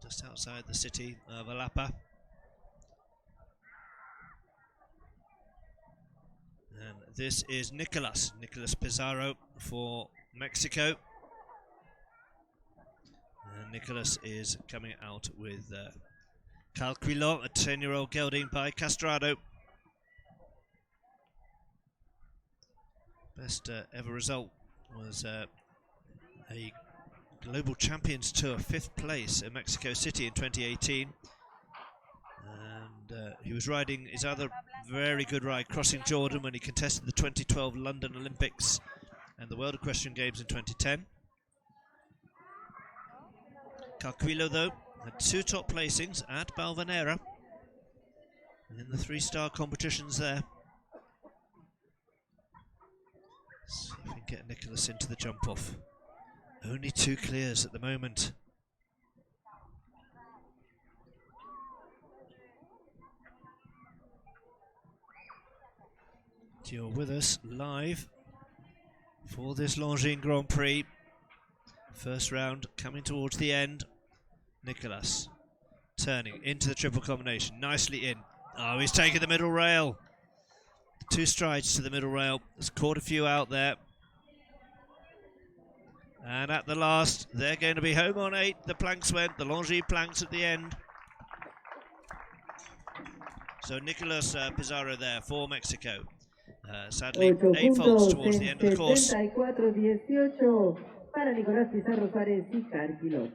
just outside the city of Jalapa. And this is Nicolas Pizarro for Mexico. And Nicolas is coming out with Calquilo, a 10-year-old gelding by Castrado. Best ever result was a Global Champions Tour 5th place in Mexico City in 2018. And he was riding his other very good ride, crossing Jordan, when he contested the 2012 London Olympics and the World Equestrian Games in 2010. Calquilo, though, had 2 top placings at Balvanera in the 3-star competitions there. See if we can get Nicolas into the jump-off. Only 2 clears at the moment. You're with us live for this Longines Grand Prix. First round coming towards the end. Nicolas turning into the triple combination, nicely in. Oh, he's taken the middle rail. 2 strides to the middle rail. There's caught a few out there. And at the last, they're going to be home on 8. The planks went, the Longines planks at the end. So Nicolas Pizarro there for Mexico. Sadly, 8 faults towards the end of the course. 74-18 para Nicolás Pizarro Suárez y Cárquilo.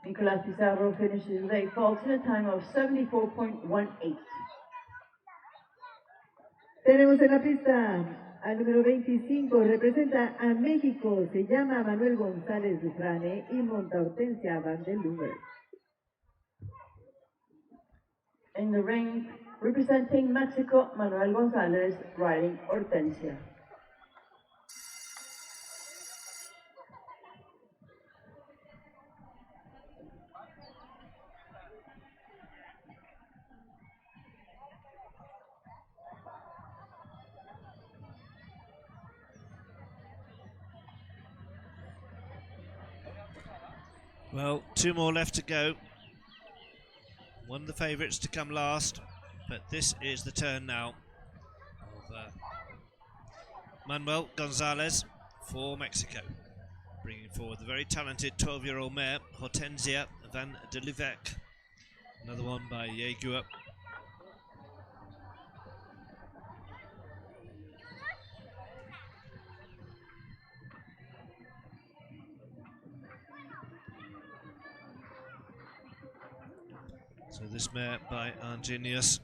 Nicolás Pizarro finishes with 8 faults in a time of 74.18. Tenemos en la pista al número 25, representa a México, se llama Manuel González Dufrane y monta Hortensia Van der Luber. In the ring, representing Mexico, Manuel González riding Hortensia. Well, 2 more left to go. One of the favourites to come last, but this is the turn now of Manuel González for Mexico, bringing forward the very talented 12-year-old mare Hortensia Van der Luber. Another one by Yegua. So this mare by Argenius.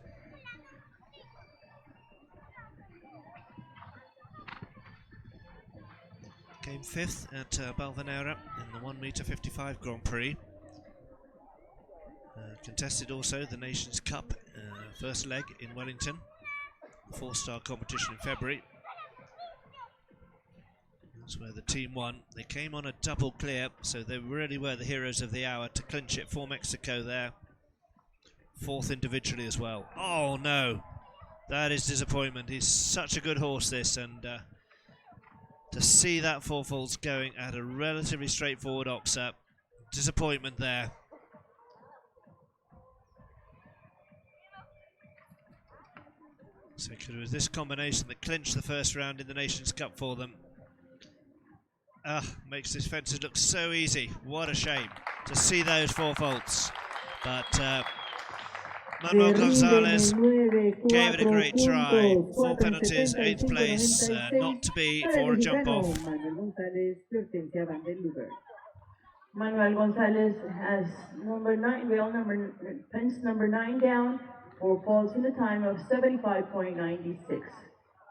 Came 5th at Balvanera in the 1 metre 55 Grand Prix. Contested also the Nations Cup first leg in Wellington, 4-star competition in February. That's where the team won. They came on a double clear, so they really were the heroes of the hour to clinch it for Mexico there. 4th individually as well. Oh no, that is disappointment. He's such a good horse, this, and to see that 4 faults going at a relatively straightforward oxer, disappointment there. So it was this combination that clinched the first round in the Nations Cup for them. Makes this fences look so easy. What a shame to see those 4 faults. But Manuel Gonzalez gave it a 4 great try. puntos, 4 4 en penalties, 8th 75, place, 96 not to be para el for a jump mexicano off. Manuel González de Hortensia Van der Luber. Manuel Gonzalez has pence number 9 down for falls in the time of 75.96.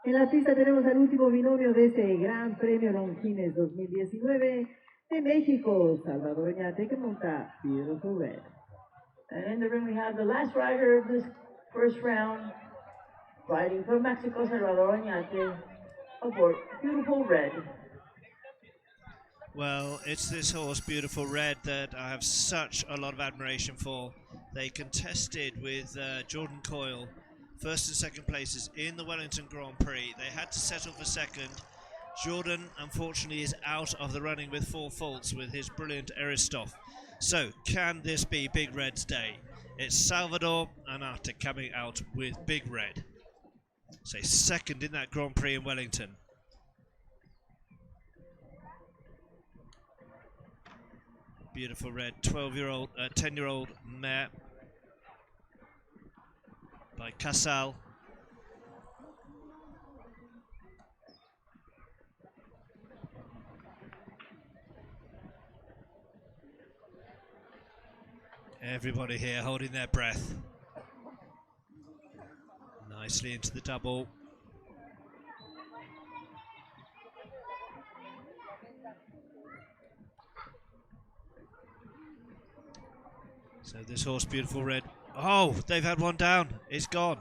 En la pista tenemos al último binomio de este Gran Premio Longines 2019 de México, Salvador Oñate, que monta Beautiful Red. And in the ring we have the last rider of this first round, riding from Mexico, Salvador Oñate, aboard Beautiful Red. Well, it's this horse, Beautiful Red, that I have such a lot of admiration for. They contested with Jordan Coyle, first and second places in the Wellington Grand Prix. They had to settle for second. Jordan, unfortunately, is out of the running with 4 faults with his brilliant Aristoff. So, can this be Big Red's day? It's Salvador Anata coming out with Big Red. So, second in that Grand Prix in Wellington. Beautiful Red, 10-year-old mare by Casal. Everybody here holding their breath. Nicely into the double. So this horse, Beautiful Red. Oh, they've had one down. It's gone.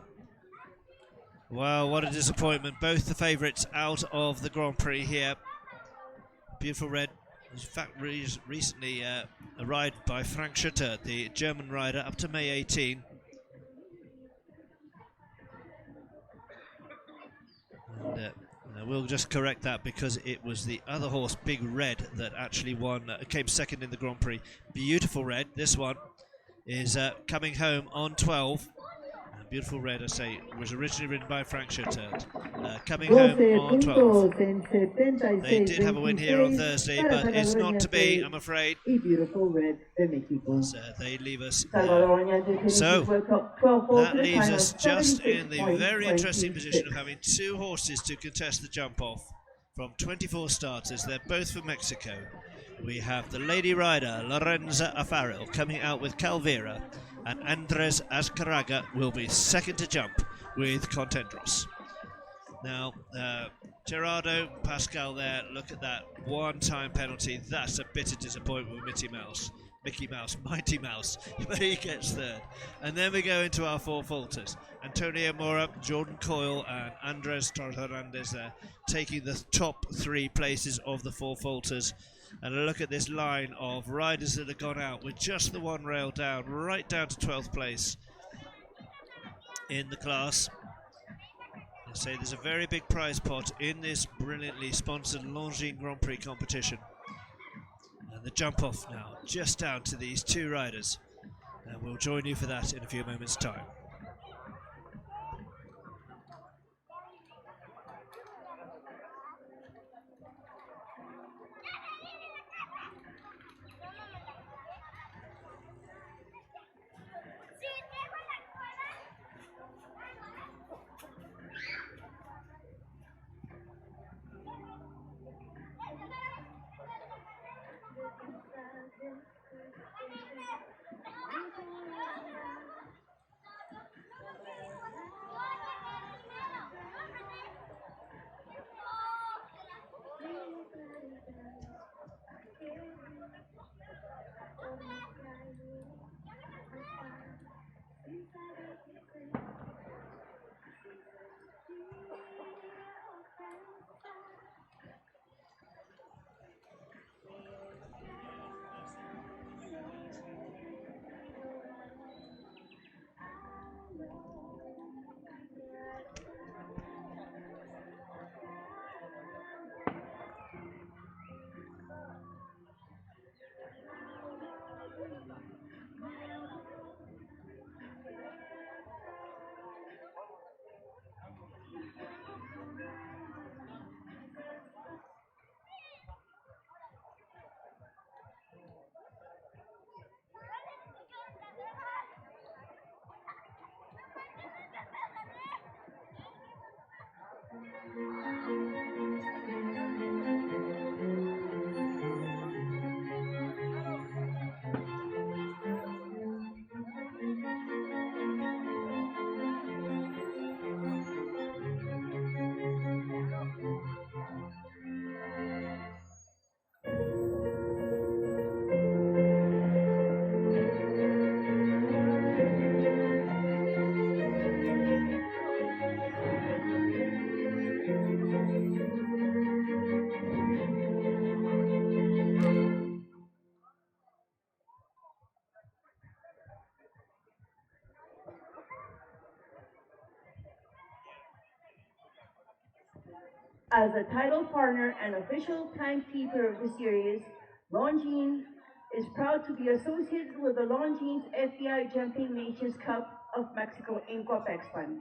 Well, what a disappointment. Both the favourites out of the Grand Prix here. Beautiful Red was in fact recently arrived by Frank Schutter, the German rider, up to May 18. And we'll just correct that because it was the other horse, Big Red, that actually won, came second in the Grand Prix. Beautiful Red, this one, is coming home on 12. Beautiful Red, I say, was originally ridden by Frank Schutter, coming home on 12. They did have a win here on Thursday, but it's not to be, I'm afraid. So they leave us there. So that leaves us just in the very interesting position of having 2 horses to contest the jump off from 24 starters. They're both from Mexico. We have the lady rider, Lorenza Afaril, coming out with Calvera, and Andres Azcárraga will be second to jump with Contendros. Now, Gerardo Pascal there, look at that one-time penalty. That's a bitter disappointment with Mighty Mouse, but he gets third. And then we go into our 4 falters. Antonio Mora, Jordan Coyle, and Andres Torres there, taking the top 3 places of the 4 falters. And look at this line of riders that have gone out with just the 1 rail down, right down to 12th place in the class. I say there's a very big prize pot in this brilliantly sponsored Longines Grand Prix competition. And the jump off now, just down to these 2 riders. And we'll join you for that in a few moments' time. As a title partner and official timekeeper of the series, Longines is proud to be associated with the Longines FBI Jumping Nations Cup of Mexico in Coapexpan.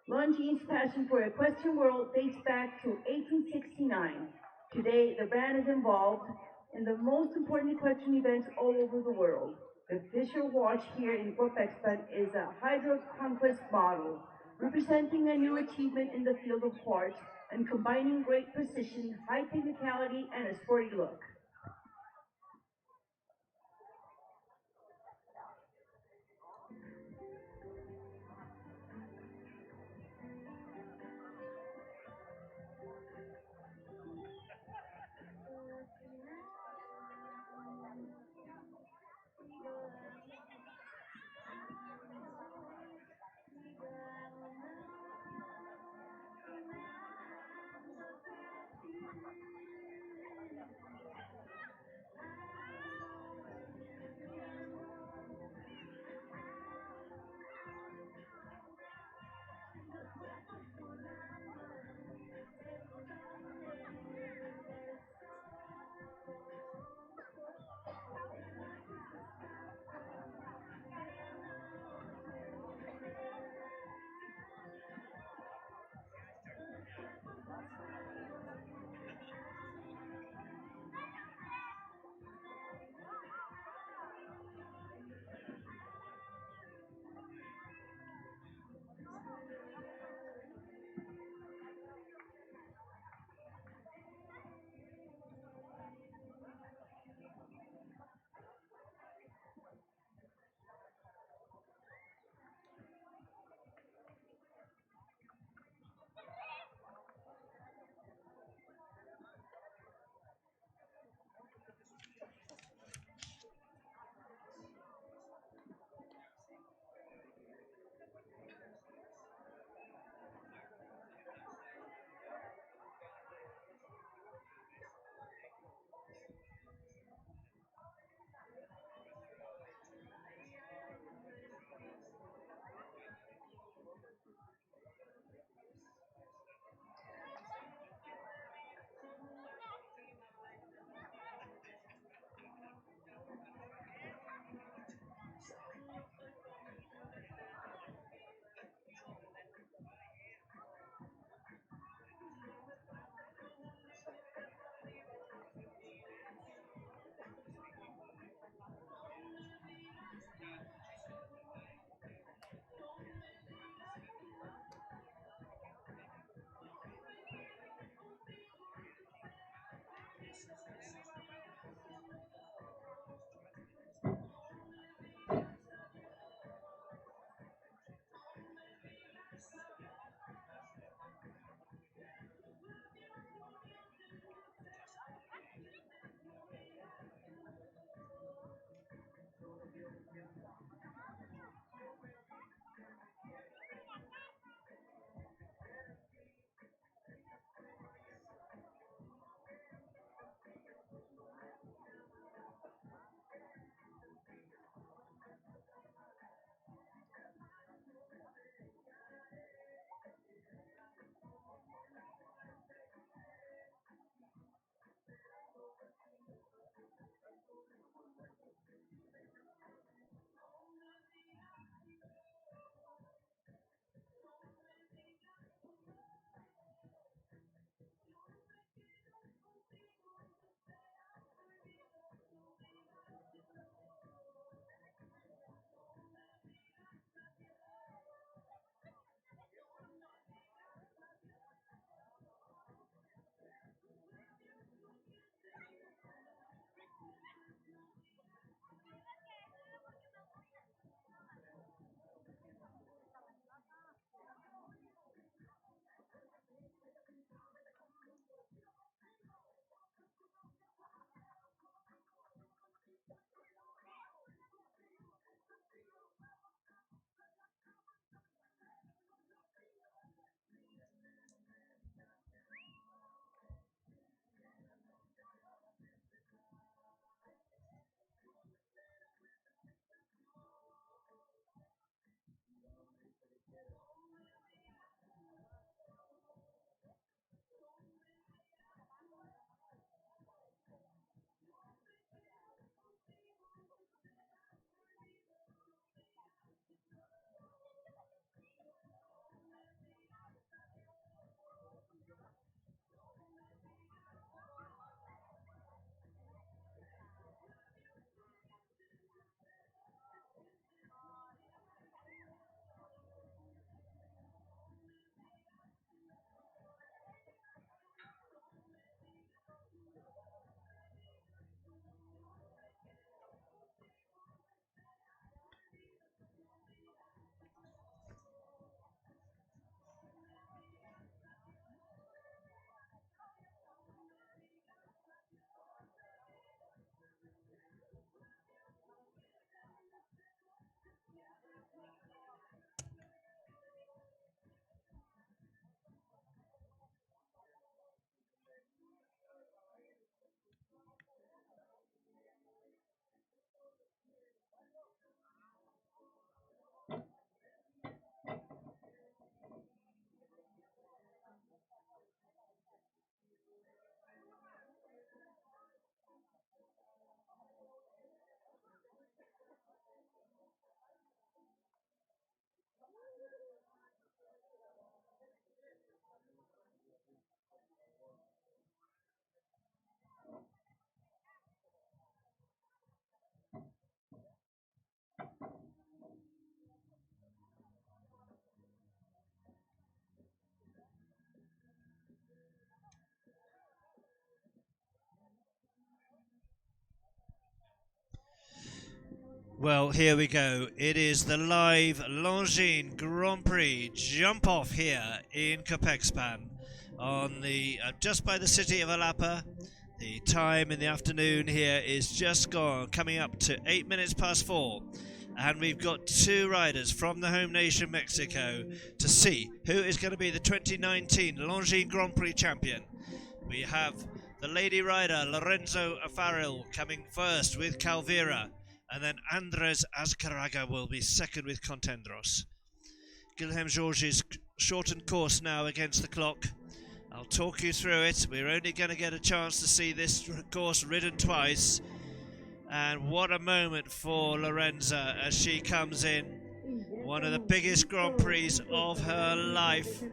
Longines' passion for equestrian world dates back to 1869. Today, the brand is involved in the most important equestrian events all over the world. The official watch here in Coapexpan is a Hydro Conquest model, representing a new achievement in the field of quartz and combining great precision, high technicality, and a sporty look. Well, here we go. It is the live Longines Grand Prix jump off here in Coapexpan on the just by the city of Jalapa. The time in the afternoon here is just gone, coming up to 8 minutes past 4. And we've got two riders from the home nation Mexico to see who is going to be the 2019 Longines Grand Prix champion. We have the lady rider Lorenzo Afaril coming first with Calvira. And then Andres Azcárraga will be second with Contendros. Guilherme Jorge's shortened course now against the clock. I'll talk you through it. We're only going to get a chance to see this course ridden twice. And what a moment for Lorenza as she comes in. One of the biggest Grand Prix of her life.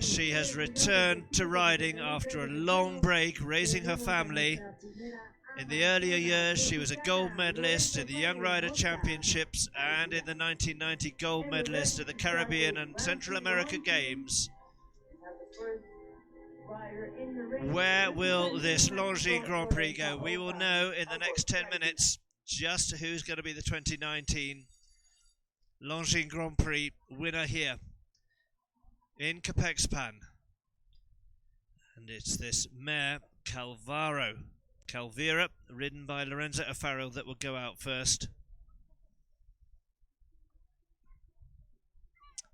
She has returned to riding after a long break, raising her family. In the earlier years, she was a gold medalist in the Young Rider Championships and in the 1990 gold medalist at the Caribbean and Central America Games. Where will this Longines Grand Prix go? We will know in the next 10 minutes just who's going to be the 2019 Longines Grand Prix winner here in Coapexpan. And it's this mare, Calvira, ridden by Lorenzo Afaril, that will go out first.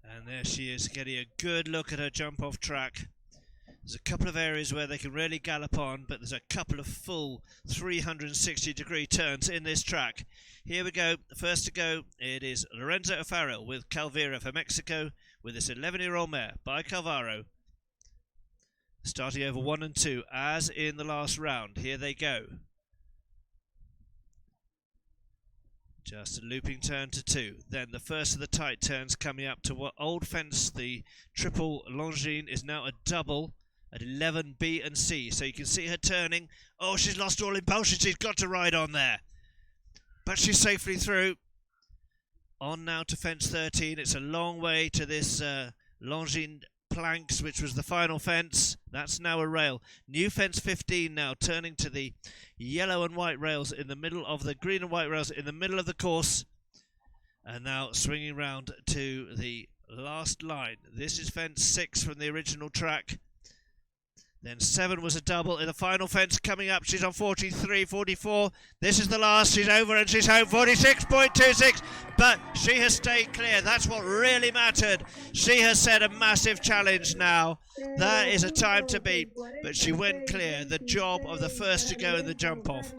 And there she is, getting a good look at her jump off track. There's a couple of areas where they can really gallop on, but there's a couple of full 360-degree turns in this track. Here we go. The first to go, it is Lorenzo Afaril with Calvira for Mexico, with this 11-year-old mare by Calvaro. Starting over 1 and 2, as in the last round. Here they go. Just a looping turn to 2. Then the first of the tight turns coming up to what old fence. The triple Longines is now a double at 11 B and C. So you can see her turning. Oh, she's lost all impulsion. She's got to ride on there. But she's safely through. On now to fence 13. It's a long way to this Longines planks, which was the final fence. That's now a rail. New fence 15 now, turning to the yellow and white rails in the middle of the green and white rails in the middle of the course. And now swinging round to the last line. This is fence 6 from the original track. Then 7 was a double in the final fence coming up. She's on 43, 44. This is the last. She's over and she's home. 46.26. But she has stayed clear. That's what really mattered. She has set a massive challenge now. That is a time to beat. But she went clear. The job of the first to go in the jump off.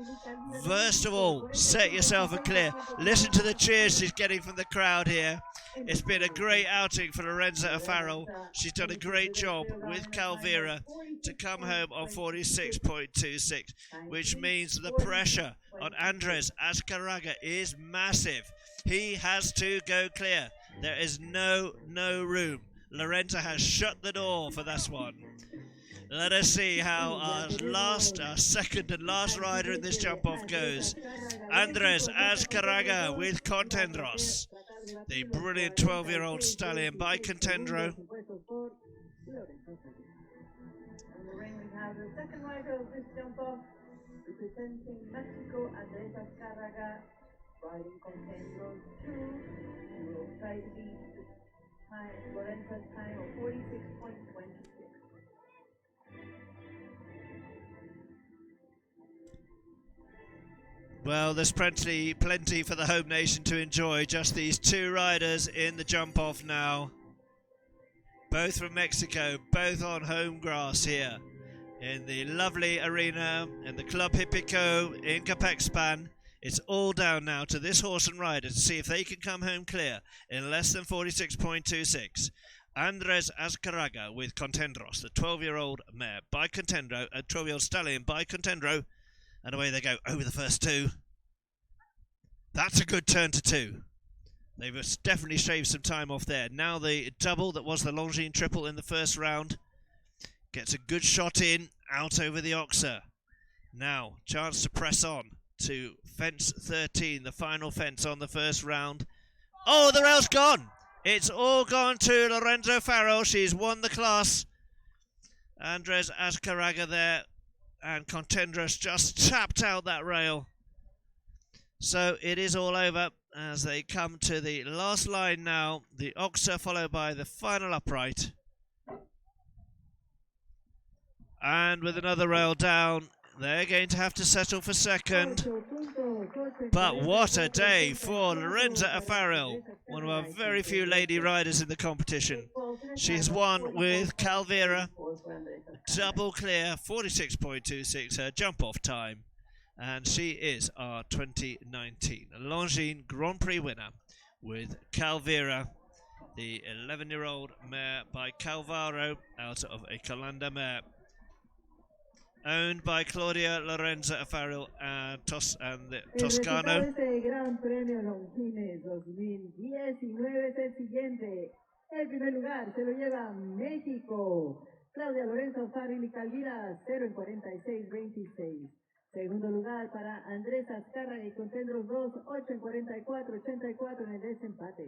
First of all, set yourself a clear. Listen to the cheers she's getting from the crowd here. It's been a great outing for Lorenzo Afaril. She's done a great job with Calvira to come home on 46.26, which means the pressure on Andres Azcárraga is massive. He has to go clear. There is no room. Lorenzo has shut the door for this one. Let us see how our second and last rider in this jump-off goes. Andres Azcárraga with Contendros, the brilliant 12-year-old stallion by Contendro. In the ring we have the second rider of this jump-off, representing Mexico, Andres Azcárraga, riding Contendros 2. He will try to beat Lorenzo's time of 46.26. Well, there's plenty for the home nation to enjoy. Just these two riders in the jump-off now. Both from Mexico, both on home grass here in the lovely arena in the Club Hippico in Coapexpan. It's all down now to this horse and rider to see if they can come home clear in less than 46.26. Andres Azcárraga with Contendros, the 12-year-old mare by Contendro, a 12-year-old stallion by Contendro. And away they go over the first 2. That's a good turn to 2. They've definitely shaved some time off there. Now the double that was the Longines triple in the first round gets a good shot in, out over the Oxer. Now, chance to press on to fence 13, the final fence on the first round. Oh, the rail's gone! It's all gone to Lorenzo Afaril. She's won the class. Andres Azcárraga there. And Contendros just tapped out that rail. So it is all over as they come to the last line now. The Oxer followed by the final upright. And with another rail down, they're going to have to settle for second. But what a day for Lorenza Afaril, one of our very few lady riders in the competition. She's won with Calvera, double clear, 46.26, her jump-off time. And she is our 2019 Longines Grand Prix winner with Calvera, the 11-year-old mare by Calvaro out of a Calanda mare, owned by Claudia Lorenza Afaril and the Toscano. El Gran Premio Longines 2019 es el siguiente. El primer lugar se lo lleva México. Claudia Lorenza Afaril y Calvira 0 en 46.26. Segundo lugar para Andrés Azcárraga y Contendros 2, 8 en 44.84 en el desempate.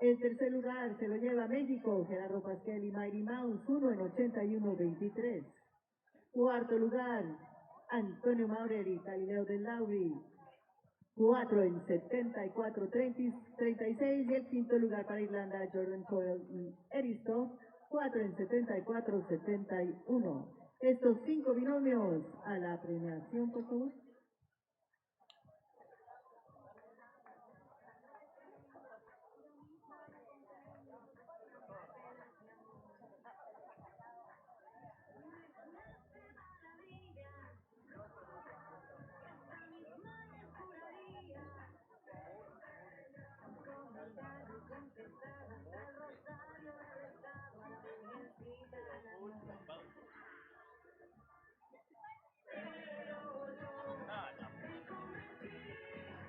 El tercer lugar se lo lleva México, Gerardo Pasquel y Mighty Mouse, 1 en 81.23. Cuarto lugar, Antonio Maurer y Galileo del Lauri, 4 en 74.36. Y el quinto lugar para Irlanda, Jordan Coyle y Eristo, 4 en 74.71. Estos 5 binomios a la premiación, por favor.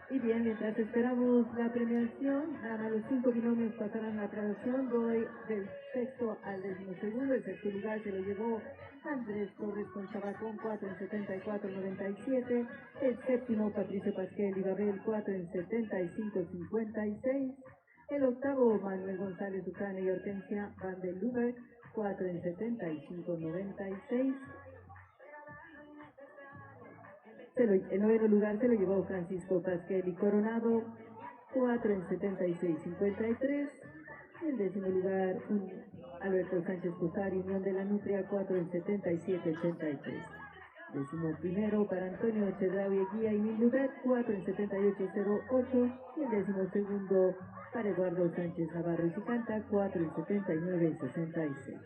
Y bien, mientras esperamos la premiación, a los 5 binomios pasarán la premiación. Voy del sexto al 12º. El sexto lugar se lo llevó Andrés Torres con Chabacón, 4 en 74.97. El séptimo, Patricio Pasquel y Babel, 4 en 75.56. El octavo, Manuel González Ucane y Hortensia Van den Lubeck, 4 en 75.96. El noveno lugar se lo llevó Francisco Pasquel y Coronado, 4 en 76.53. El décimo lugar, Alberto Sánchez Cusari, Unión de la Nutria, 4 en 77.83. Décimo primero para Antonio Chedraui Eguía y Milubet, 4 en 78.08. Y el décimo segundo para Eduardo Sánchez Navarro y Cicanta, 4 en 79.66.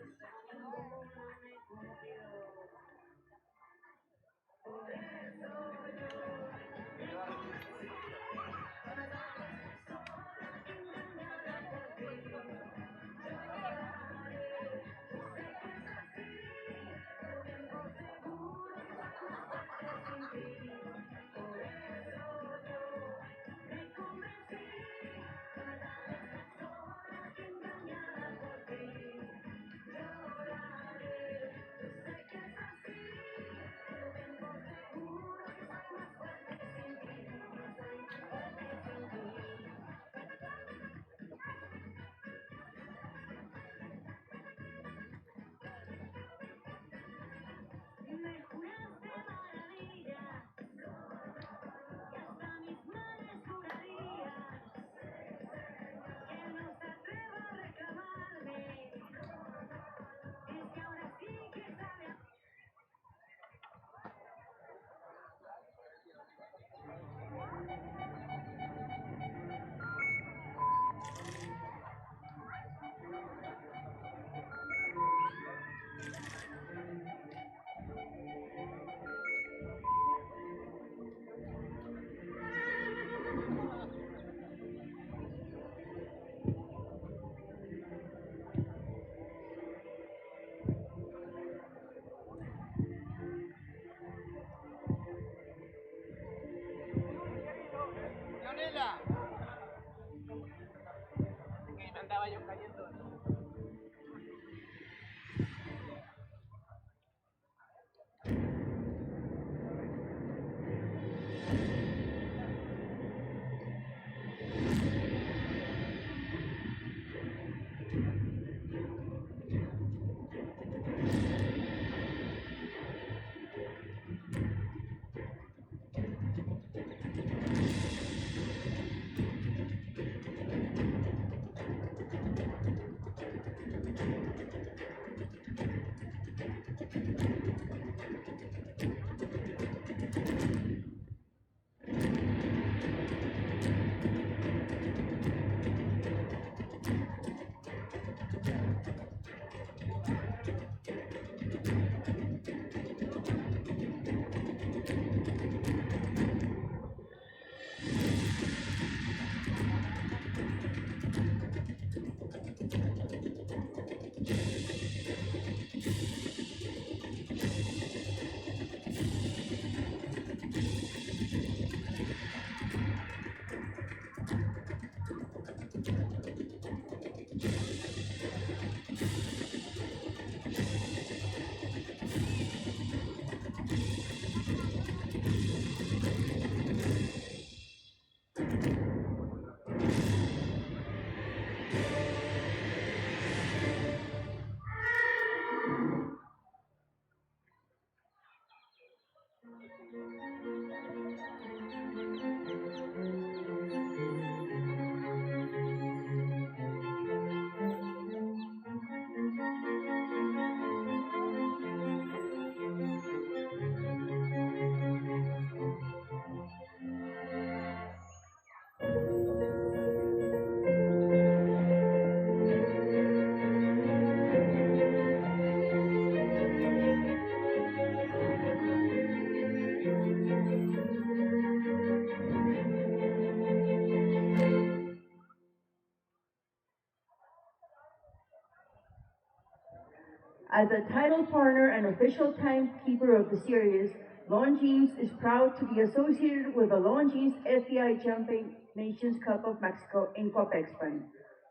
As a title partner and official timekeeper of the series, Longines is proud to be associated with the Longines FEI Jumping Nations Cup of Mexico in Coapexpan.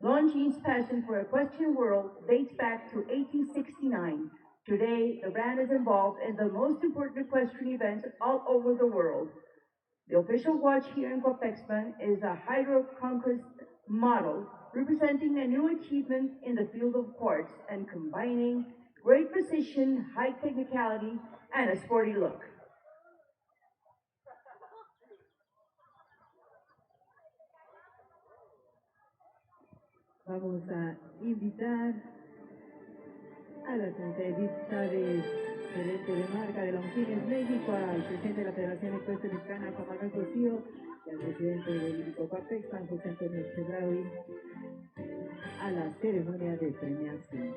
Longines' passion for equestrian world dates back to 1869. Today, the brand is involved in the most important equestrian events all over the world. The official watch here in Coapexpan is a Hydro Conquest model, representing a new achievement in the field of quartz and combining great precision, high technicality, and a sporty look. Vamos a invitar a la entrevista de gerente de marca de Longines México, al presidente de la Federación Ecuestre Mexicana, Juan Manuel Cosío, y al presidente del Coapexpan, José Antonio Chedraui, a la ceremonia de premiación.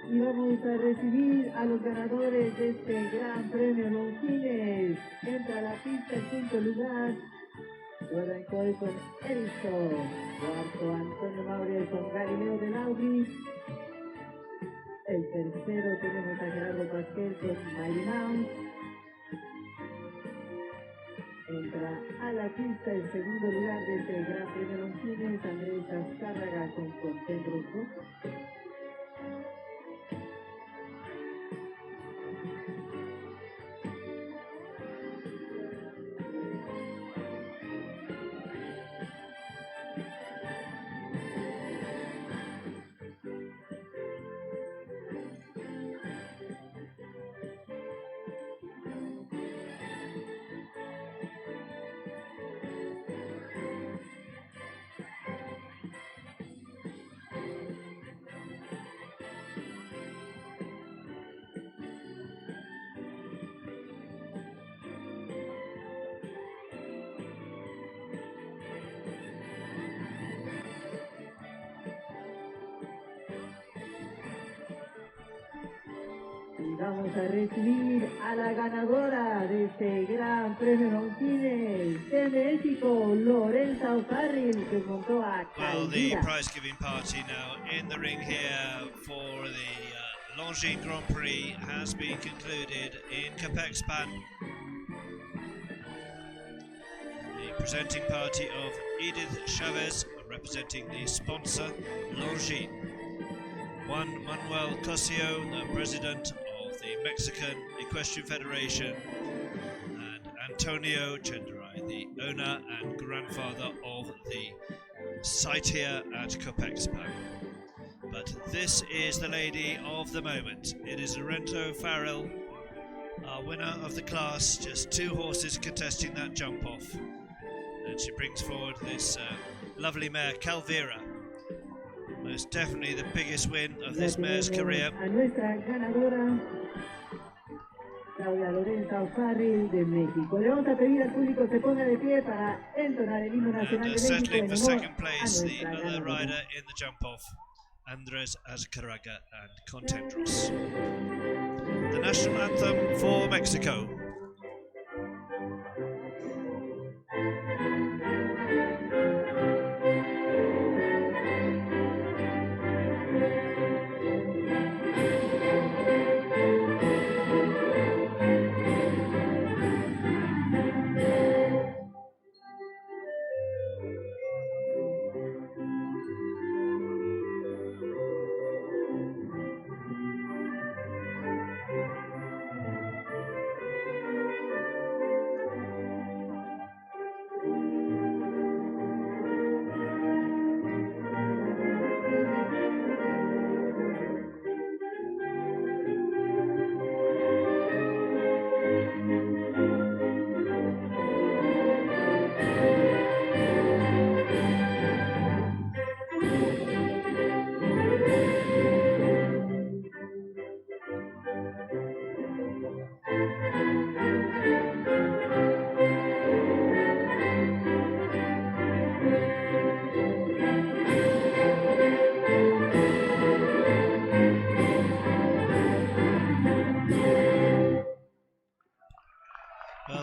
Y vamos a recibir a los ganadores de este Gran Premio Longines. Entra a la pista en quinto lugar, arrancó con Erickson. Cuarto, Antonio Maure con Galileo del Audi. El tercero tenemos a Gerardo Pasquel con Mighty Mouse. Entra a la pista el segundo lugar de este Gran Premio Longines, Andrés Azcárraga con Contendros. Vamos a recibir a la ganadora de este Gran Premio Longines de México, Lorenza O'Farrill, que montó a Well, the Calvira. prize giving party now in the ring here for the Longines Grand Prix has been concluded in Coapexpan. The presenting party of Edith Chavez, representing the sponsor Longines. Juan Manuel Cosio, the president of the Mexican Equestrian Federation, and Antonio Chenderai, the owner and grandfather of the site here at Coapexpan. But this is the lady of the moment. It is Lorenzo Farrell, our winner of the class. Just two horses contesting that jump off. And she brings forward this lovely mare, Calvira. Most definitely the biggest win of this mare's career. A nuestra ganadora, Claudia Lorenza O'Farrill de México. Le vamos a pedir al público se ponga de pie para entonar el himno nacional de México Settling en for honor second a place, the nuestra other ganadora. rider in the jump off, Andres Azcárraga and Contendros. The national anthem for Mexico.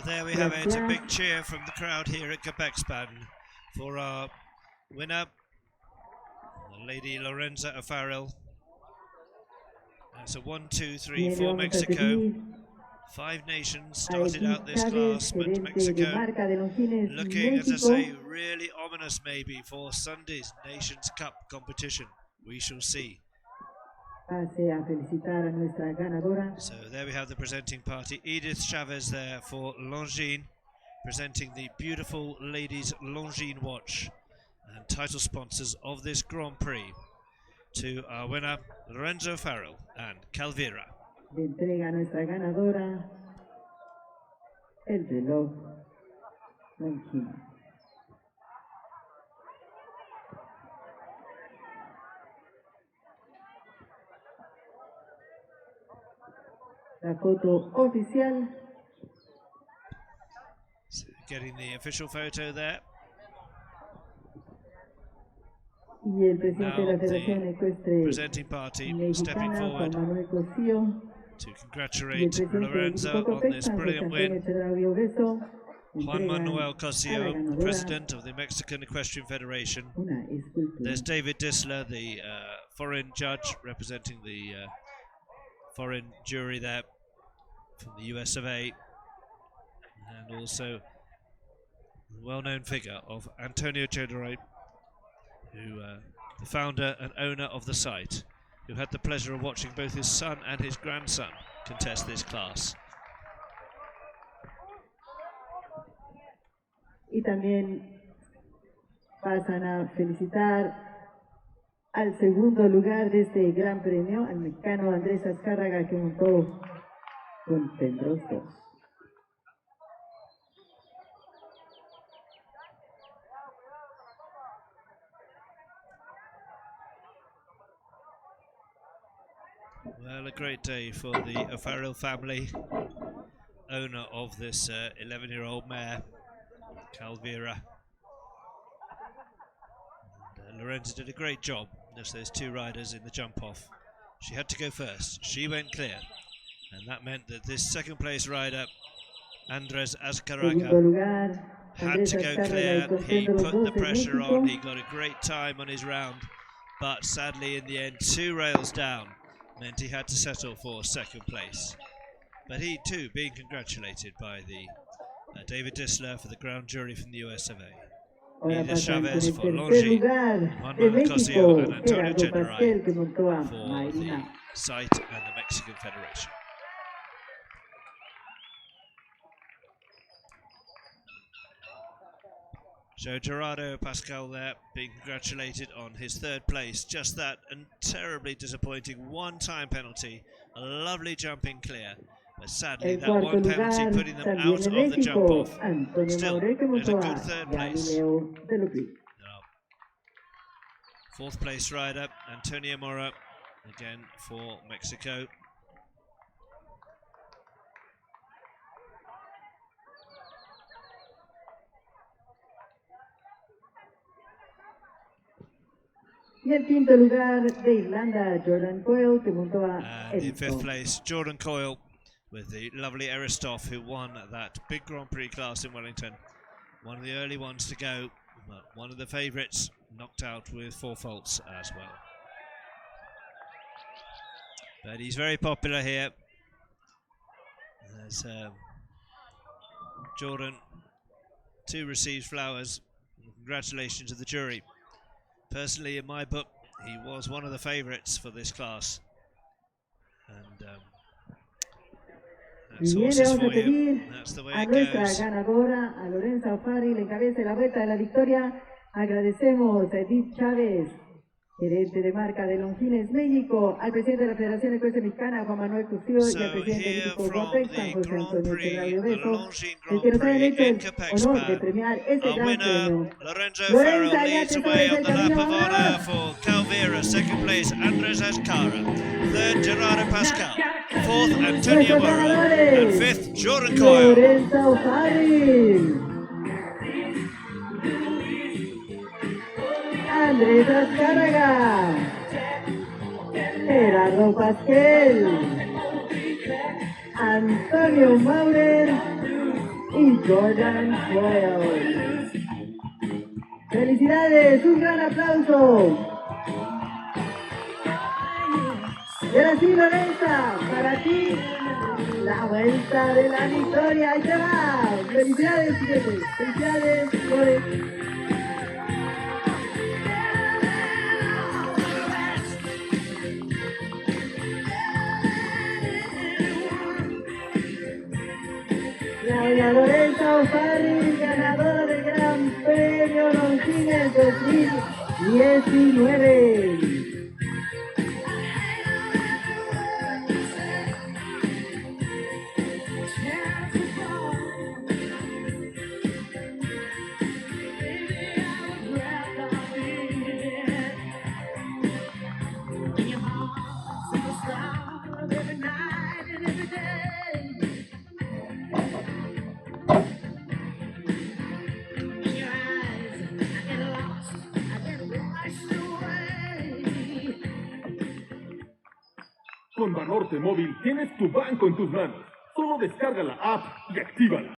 there we have it, a big cheer from the crowd here at Coapexpan for our winner, Lady Lorenza O'Farrell. That's a 1, 2, 3, 4 Mexico. 5 nations started out this class, but Mexico looking, as I say, really ominous maybe for Sunday's Nations Cup competition. We shall see. So there we have the presenting party. Edith Chavez there for Longines, presenting the beautiful ladies Longines watch and title sponsors of this Grand Prix to our winner Lorenzo O'Farrell and Calvira. Le entrega a nuestra ganadora el reloj Longines. La foto oficial. So getting the official photo there. Y el presidente de la Federación Ecuestre presenting party stepping forward to congratulate Lorenzo on this brilliant win. Juan Manuel Cosio, president of the Mexican Equestrian Federation. There's David Disler, the foreign judge representing the foreign jury there from the US of A, and also a well-known figure of Antonio Chodoroy, who the founder and owner of the site, who had the pleasure of watching both his son and his grandson contest this class. Y también pasan a felicitar al segundo lugar de este gran premio, al mexicano Andrés Azcárraga, que montó con Tendrostos. Well, a great day for the O'Farrell family, owner of this 11-year-old mare, Calvira. And, Lorenza did a great job. Just those 2 riders in the jump-off. She had to go first. She went clear. And that meant that this second-place rider, Andrés Azcárraga, had to go clear. He put the pressure on. He got a great time on his round. But sadly, in the end, 2 rails down meant he had to settle for second place. But he too being congratulated by the David Disler for the ground jury from the US of A. Edith Chavez for Longines, Juan Manuel Cosio and Antonio Chodoroy for the site and the Mexican Federation. So Gerardo Pascal there being congratulated on his 3rd place. Just that, and terribly disappointing 1-time penalty. A lovely jumping clear, but sadly that 1 penalty putting them out of the jump off. Still, there's a good 3rd place. Now, 4th place rider Antonio Mora, again for Mexico. Y el quinto lugar de Irlanda, Jordan Coyle, que montó a and in 5th place, Jordan Coyle with the lovely Eristoff, who won that big Grand Prix class in Wellington. One of the early ones to go, but one of the favourites, knocked out with 4 faults as well. But he's very popular here. As Jordan too receives flowers. Congratulations to the jury. Personally, in my book, he was one of the favourites for this class. And that's horses for you. That's the way it goes. Nuestra ganadora, a Lorenza O'Farrell, encabeza la vuelta de la victoria. Agradecemos a Edith Chávez, gerente de marca de Longines México, al presidente de la Federación Ecuestre Mexicana, Juan Manuel Cosio, y al presidente del equipo Coapexpan, José Antonio Chedraui Obeso, el que nos han hecho el honor de premiar este gran premio. Lorenzo O'Farrell leads away on the lap of honour for Calvira. 2nd place, Andrés Azcárraga. 3rd, Gerardo Pascal. 4th, Antonio Mora. And 5th, Jordan Coyle. Lorenza O'Farrell. Andrés Azcárraga, Gerardo Pasquel, Antonio Maurer y Jordan 12. ¡Felicidades! ¡Un gran aplauso! Y ahora sí, Lorenza, para ti, la vuelta de la victoria. ¡Ahí te va! ¡Felicidades, fíjate! ¡Felicidades, Lore! Claudia Lorenza O'Farrill, ganadora del Gran Premio Longines 2019. Con Banorte Móvil tienes tu banco en tus manos. Solo descarga la app y actívala.